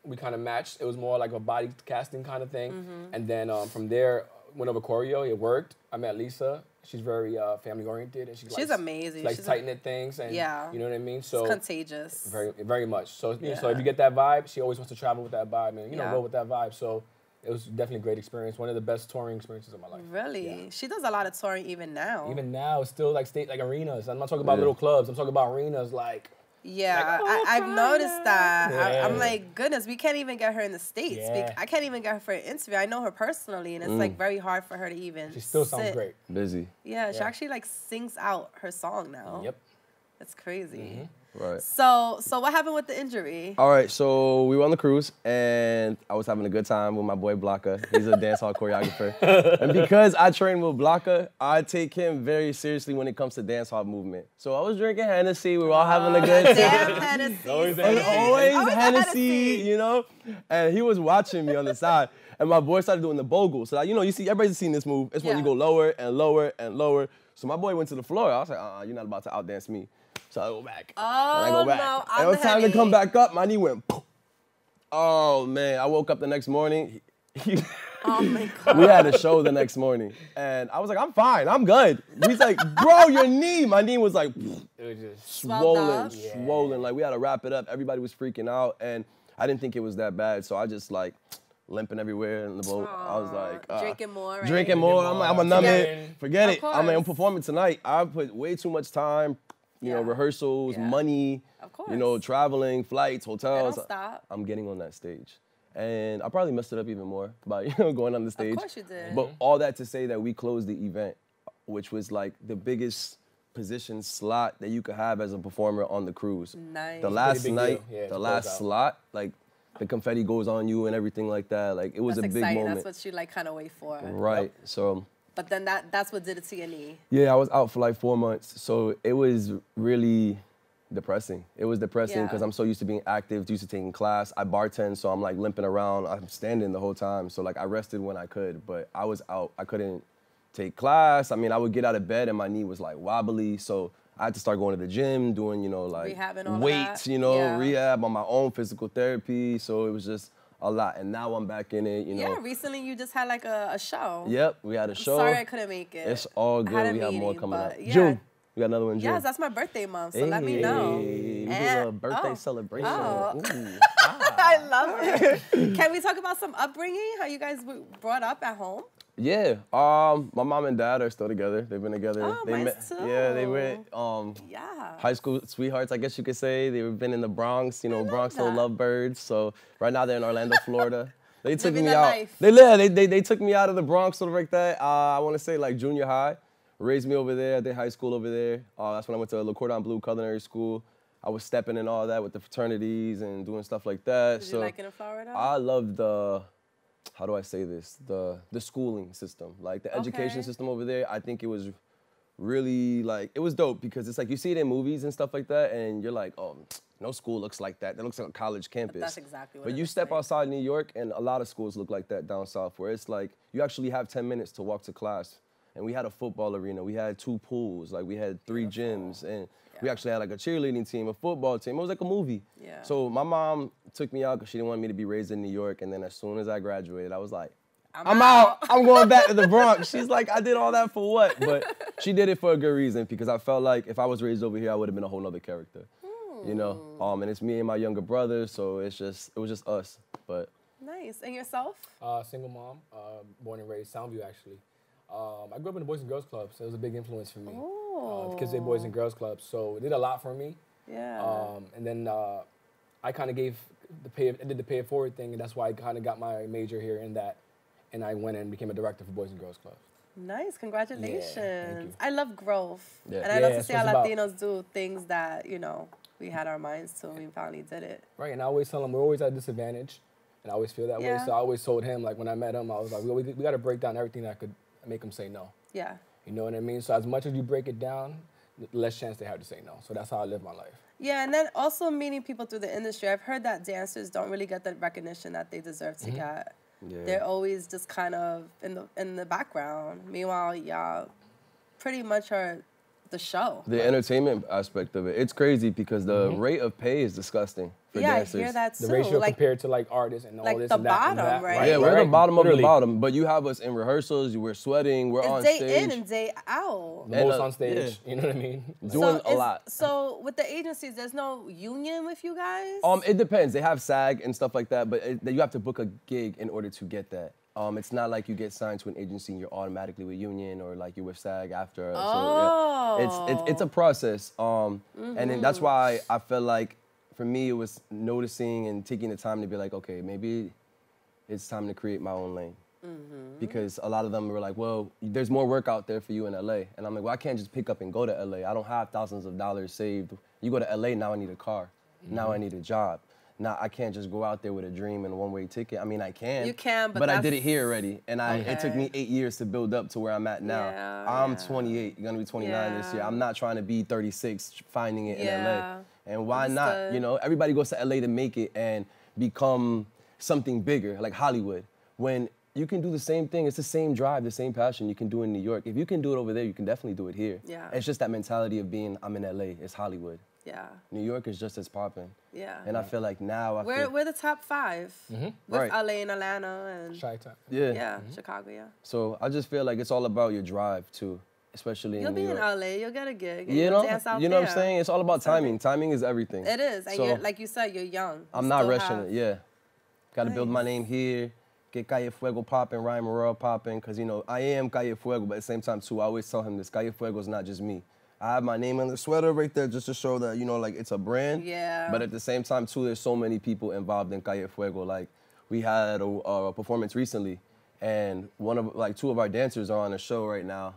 We kind of matched. It was more like a body casting kind of thing. And then from there, went over choreo. It worked. I met Lisa. She's very family oriented, and she's amazing. She likes tight knit things, and yeah. you know what I mean. So it's contagious. Very, very much. So so if you get that vibe, she always wants to travel with that vibe, and roll with that vibe. So it was definitely a great experience. One of the best touring experiences of my life. Really? Yeah. She does a lot of touring even now. Even now, it's still like arenas. I'm not talking about little clubs. I'm talking about arenas like. Yeah, like, I've noticed that. Yeah. I'm like, goodness, we can't even get her in the States. Yeah. I can't even get her for an interview. I know her personally, and it's like very hard for her to even She still sounds great. Busy. Yeah, she actually like sings out her song now. Yep. It's crazy. Right. So what happened with the injury? All right, so we were on the cruise, and I was having a good time with my boy Blocka. He's a dancehall choreographer. And because I train with Blocka, I take him very seriously when it comes to dancehall movement. So I was drinking Hennessy. We were all having a good time. Damn Hennessy. Always Always Hennessy, you know? And he was watching me on the side. And my boy started doing the bogle. So, you see, everybody's seen this move. It's when you go lower and lower and lower. So my boy went to the floor. I was like, you're not about to outdance me. So I go back. Oh, and I go back. no. And it was time to come back up. My knee went, poof. Oh, man. I woke up the next morning. Oh, my God. We had a show the next morning. And I was like, I'm fine. I'm good. He's like, bro, your knee. My knee was like, poof, It was just swollen. Like, we had to wrap it up. Everybody was freaking out. And I didn't think it was that bad. So I just, like, limping everywhere in the boat. I was like, drinking more, right? Drinking more. I'm like, I'm a numb it. Forget Of it. I'm course. performing tonight. I put way too much time, rehearsals, money, Of course. traveling, flights, hotels. Don't stop. I'm getting on that stage. And I probably messed it up even more by going on the stage. Of course you did. But all that to say that we closed the event, which was like the biggest position slot that you could have as a performer on the cruise. Nice. The last big night, deal. Yeah, the to last close out. slot, like the confetti goes on you and everything like that. Like it was That's a big exciting. moment. That's what you like kind of wait for. Right. So But then that's what did it to your knee. yeah, I was out for like 4 months. So it was really depressing. It was depressing because Yeah. I'm so used to being active, used to taking class. I bartend, so I'm like limping around. I'm standing the whole time. So like I rested when I could, but I was out. I couldn't take class. I mean, I would get out of bed and my knee was like wobbly. So I had to start going to the gym, doing, like Rehabbing all of weights, that. Yeah. Rehab on my own physical therapy. So it was just a lot. And now I'm back in it, Yeah, recently you just had like a show. Yep, we had a show. Sorry I couldn't make it. It's all I had good. a We have more meeting, coming but up. yeah. June. We got another one in June. Yes, that's my birthday month, so let me know. We do a And- birthday oh. celebration. Oh. Ooh. I love it. Can we talk about some upbringing? How you guys were brought up at home? Yeah. My mom and dad are still together. They've been together. Oh, they mine's too. Yeah, they were Yeah. high school sweethearts, I guess you could say. They've been in the Bronx, Bronx little that. lovebirds. So right now they're in Orlando, Florida. They took Living me the out. life. They took me out of the Bronx, sort of like that. I want to say like junior high. Raised me over there. I did high school over there. That's when I went to Le Cordon Bleu Culinary School. I was stepping in all that with the fraternities and doing stuff like that. Did so you like it in Florida? I love the, how do I say this? The schooling system, like the education Okay. system over there. I think it was really like, it was dope because it's like you see it in movies and stuff like that and you're like, oh, no school looks like that. That looks like a college campus. That's exactly what But it you looks step like. outside New York and a lot of schools look like that down south where it's like you actually have 10 minutes to walk to class. And we had a football arena. We had 2 pools. Like we had 3 gyms. And we actually had like a cheerleading team, a football team. It was like a movie. Yeah. So my mom took me out because she didn't want me to be raised in New York. And then as soon as I graduated, I was like, I'm out. I'm going back to the Bronx. She's like, I did all that for what? But she did it for a good reason because I felt like if I was raised over here, I would have been a whole nother character. And it's me and my younger brother, so it was just us. But Nice. And yourself? Single mom, born and raised, Soundview actually. I grew up in the Boys and Girls Club, so it was a big influence for me. The kids say Boys and Girls Club, so it did a lot for me. Yeah. And then I kind of did the pay it forward thing, and that's why I kind of got my major here in that. And I went and became a director for Boys and Girls Club. Nice, congratulations. you. I love growth. Yeah. And I love to that's see what how it's about. Latinos do things that, we had our minds to and we finally did it. Right, and I always tell them we're always at a disadvantage, and I always feel that way. Yeah. So I always told him, like when I met him, I was like, we got to break down everything that could make him say no. Yeah. You know what I mean? So as much as you break it down, the less chance they have to say no. So that's how I live my life. Yeah, and then also meeting people through the industry. I've heard that dancers don't really get the recognition that they deserve to get. yeah. They're always just kind of in the background. Meanwhile, y'all pretty much are the show. The entertainment aspect of it, it's crazy because the rate of pay is disgusting for yeah, dancers. I hear that too. The ratio like, compared to like artists and all like this the and that and bottom, that. right? Yeah, we're the bottom of the Literally. bottom, but you have us in rehearsals, we're sweating, we're on it's day stage. in and day out. The And, most on stage, you know what I mean? Doing a lot. So with the agencies, there's no union with you guys? It depends. They have SAG and stuff like that, but you have to book a gig in order to get that. It's not like you get signed to an agency and you're automatically with union or like you're with SAG after. Oh. So it's a process. And then that's why I felt like for me it was noticing and taking the time to be like, okay, maybe it's time to create my own lane. Because a lot of them were like, well, there's more work out there for you in LA. And I'm like, well, I can't just pick up and go to LA. I don't have thousands of dollars saved. You go to LA, now I need a car. Now I need a job. Now I can't just go out there with a dream and a one-way ticket. I mean, I can. You can, but I did it here already. And it took me Okay. 8 years to build up to where I'm at now. Yeah, I'm yeah. 28, gonna be 29 this year. Yeah. I'm not trying to be 36 finding it in Yeah. LA. And why not? Understood. You know, everybody goes to LA to make it and become something bigger, like Hollywood. When you can do the same thing, it's the same drive, the same passion you can do in New York. If you can do it over there, you can definitely do it here. Yeah. It's just that mentality of being, I'm in LA, it's Hollywood. Yeah. New York is just as popping. Yeah. And I feel like now We're the top 5 with Right. LA and Atlanta and Chi-town. yeah, Chicago, yeah. So I just feel like it's all about your drive too, especially You'll in be New in York. LA, you'll get a gig. And You you'll know, dance out you know what I'm there. saying? It's all about timing. Timing is everything. It is, and So, you're, like you said, you're young. I'm You not still rushing have- it. Yeah, got to build my Nice. name here. Get Calle Fuego popping, Ryan Marrero popping, because you know I am Calle Fuego, but at the same time too, I always tell him this: Calle Fuego is not just me. I have my name on the sweater right there just to show that, you know, like it's a brand. Yeah. But at the same time too, there's so many people involved in Calle Fuego. Like we had a performance recently, and two of our dancers are on a show right now.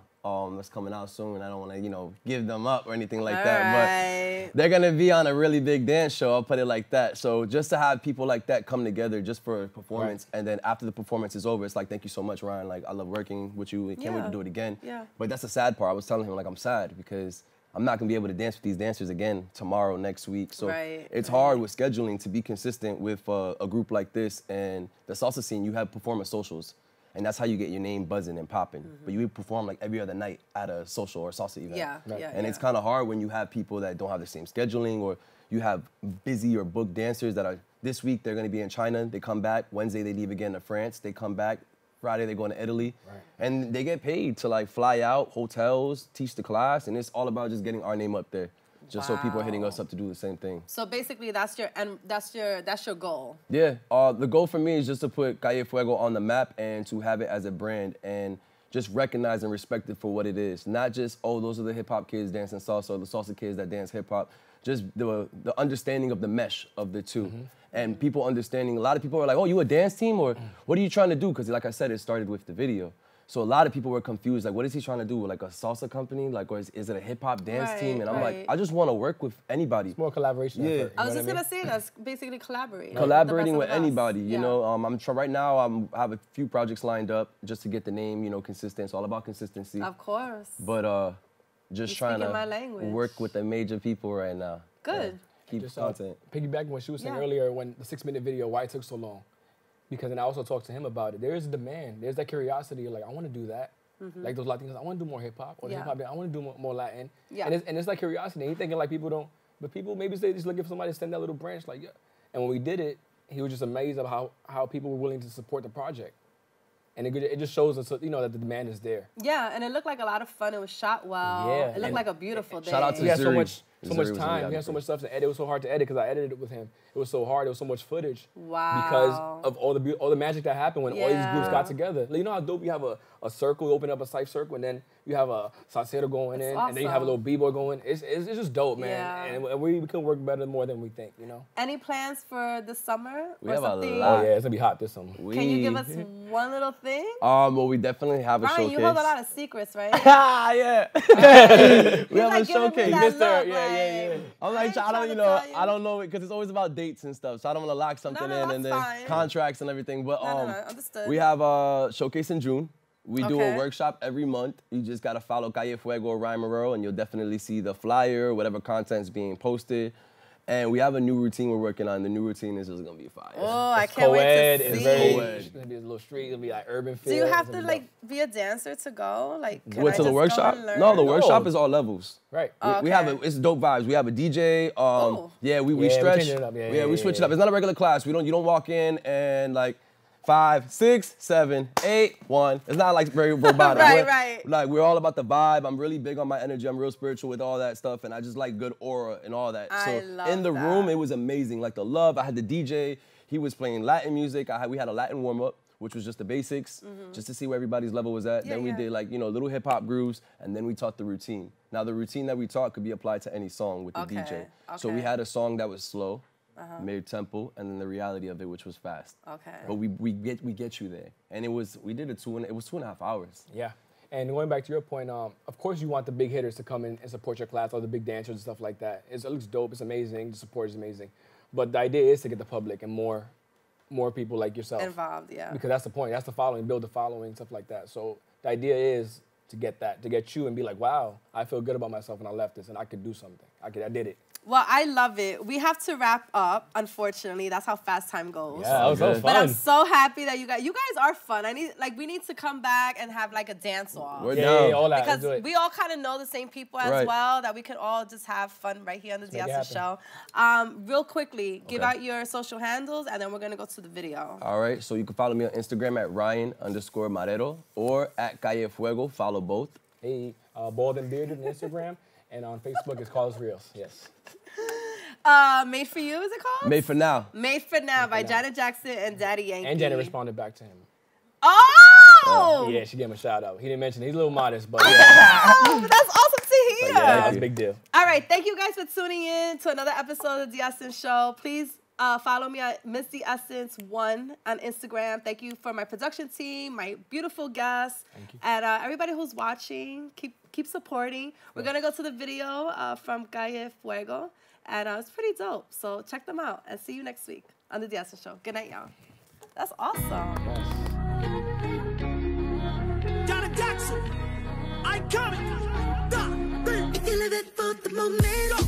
That's coming out soon. I don't want to, you know, give them up or anything like that, Alright. but they're gonna be on a really big dance show. I'll put it like that. So just to have people like that come together just for a performance, and then after the performance is over, it's like, thank you so much, Ryan. Like I love working with you. I can't wait to Yeah. do it again. Yeah. But that's the sad part. I was telling him like I'm sad because I'm not gonna be able to dance with these dancers again tomorrow, next week. So Right, it's right. hard with scheduling to be consistent with a group like this and the salsa scene. You have performance socials. And that's how you get your name buzzing and popping. But you perform like every other night at a social or salsa event. Yeah, yeah, And it's yeah. kind of hard when you have people that don't have the same scheduling, or you have busy or booked dancers that are, this week they're gonna be in China, they come back, Wednesday they leave again to France, they come back, Friday they go to Italy. Right. And they get paid to like fly out, hotels, teach the class, and it's all about just getting our name up there. Just so people are hitting us up to do the same thing. So basically, that's your goal. Yeah, the goal for me is just to put Calle Fuego on the map and to have it as a brand and just recognize and respect it for what it is. Not just, oh, those are the hip hop kids dancing salsa, or the salsa kids that dance hip hop. Just the understanding of the mesh of the two. And people understanding, a lot of people are like, oh, you a dance team, or what are you trying to do? Because like I said, it started with the video. So a lot of people were confused, like, what is he trying to do? Like a salsa company? Like, or is it a hip hop dance team? And I'm like, right. I just want to work with anybody. More collaboration Yeah. effort. I was you just know gonna what say that's basically collaborating. Collaborating with The best of us. anybody, you Yeah. know. Right now, I have a few projects lined up just to get the name, you know, consistent. It's all about consistency. Of course. But just You're trying speaking my to language. work with the major people right now. Good. Keep Just content. piggybacking what she was saying Yeah. earlier, when the 6-minute video, why it took so long. Because then I also talked to him about it. There is a demand. There's that curiosity. Like, I want to do that. Like those Latinos, I want to do more hip hop. Or Yeah. hip hop, I want to do more Latin. Yeah. And it's like curiosity. And you thinking like people don't, but people maybe they just looking for somebody to send that little branch. Like, yeah. And when we did it, he was just amazed of how people were willing to support the project. And it just shows us, you know, that the demand is there. Yeah, and it looked like a lot of fun. It was shot well. Yeah, It looked and- like a beautiful day. Shout out to He had so Zuri. much Zuri was really time. He had so much stuff to edit. It was so hard to edit because I edited it with him. It was so hard. There was so much footage. Wow. Because of all the magic that happened when all these groups Yeah. got together. Like, you know how dope you have a circle, you open up a cypher circle, and then you have a salsero going in, and then you have a awesome. little b-boy going. It's just dope, man. Yeah. And we can work better more than we think, you know? Any plans for the summer? We or have a something? lot. Oh, yeah, it's going to be hot this summer. Can you give us one little thing? Well, we definitely have a Ryan, showcase. you hold a lot of secrets, right? Ah, yeah. we He's have like a giving me showcase. that Mister, look, yeah. like, I'm like, ain't I don't, trying you to know, tell you. I don't know, because it's always about dates and stuff, so I don't want to lock something no, in and then that's fine. contracts and everything. But No, understood. we have a showcase in June. We do a Okay. workshop every month. You just gotta follow Calle Fuego or Ryan Marrero, and you'll definitely see the flyer, whatever content's being posted. And we have a new routine we're working on. The new routine is just gonna be fire. Oh, I can't wait co-ed, to it's see. very- Co-ed. It'll be a little street. It'll be like urban feel. Do you have It'll to be like be a dancer to go? Like, can Went I to the just workshop? Go and learn? No, the No. workshop is all levels. right. We have it's dope vibes. We have a DJ. Oh. Yeah, we Yeah, we stretch. changed it up. Yeah, we switch it up. It's not a regular class. You don't walk in and like 5, 6, 7, 8, 1. It's not like very robotic. Right. Like we're all about the vibe. I'm really big on my energy. I'm real spiritual with all that stuff, and I just like good aura and all that. I So love in the that. room, it was amazing. Like the love. I had the DJ. He was playing Latin music. We had a Latin warm up, which was just the basics, just to see where everybody's level was at. Then we did like little hip hop grooves, and then we taught the routine. Now the routine that we taught could be applied to any song with the DJ. So we had a song that was slow, mid tempo, and then the reality of it, which was fast. Okay. But we get you there, and it was 2.5 hours. Yeah. And going back to your point, of course you want the big hitters to come in and support your class, or the big dancers and stuff like that. It looks dope. It's amazing. The support is amazing. But the idea is to get the public and more people like yourself Involved, yeah. Because that's the point. That's the following. Build the following, stuff like that. So the idea is to get you and be like, wow, I feel good about myself when I left this, and I could do something. I did it. Well, I love it. We have to wrap up, unfortunately. That's how fast time goes. Yeah, that was so fun. But I'm so happy that you guys are fun. We need to come back and have like a dance off. We're Yeah, down. all that. Let's Because do it. we all kind of know the same people as Right. well, that we could all just have fun right here on the make it Diasa Show. Real quickly, give Okay. out your social handles, and then we're going to go to the video. All right, so you can follow me on Instagram at Ryan_Marrero or at Calle Fuego. Follow both. Hey, Bald and Bearded on Instagram, and on Facebook it's called Rios. Yes. Made for You, is it called? Made for now. Made for Now by Janet Jackson and Daddy Yankee. And Janet responded back to him. Oh! Yeah, she gave him a shout out. He didn't mention it. He's a little modest, but yeah. Oh, that's awesome to hear. Yeah, that's a big deal. All right, thank you guys for tuning in to another episode of The Essence Show. Please follow me at Miss The Essence 1 on Instagram. Thank you for my production team, my beautiful guests, and everybody who's watching. Keep supporting. We're gonna go to the video from Calle Fuego, and it's pretty dope. So check them out, and see you next week on The Essence Show. Good night, y'all. That's awesome. Janet Jackson, iconic. If you live it for the moment.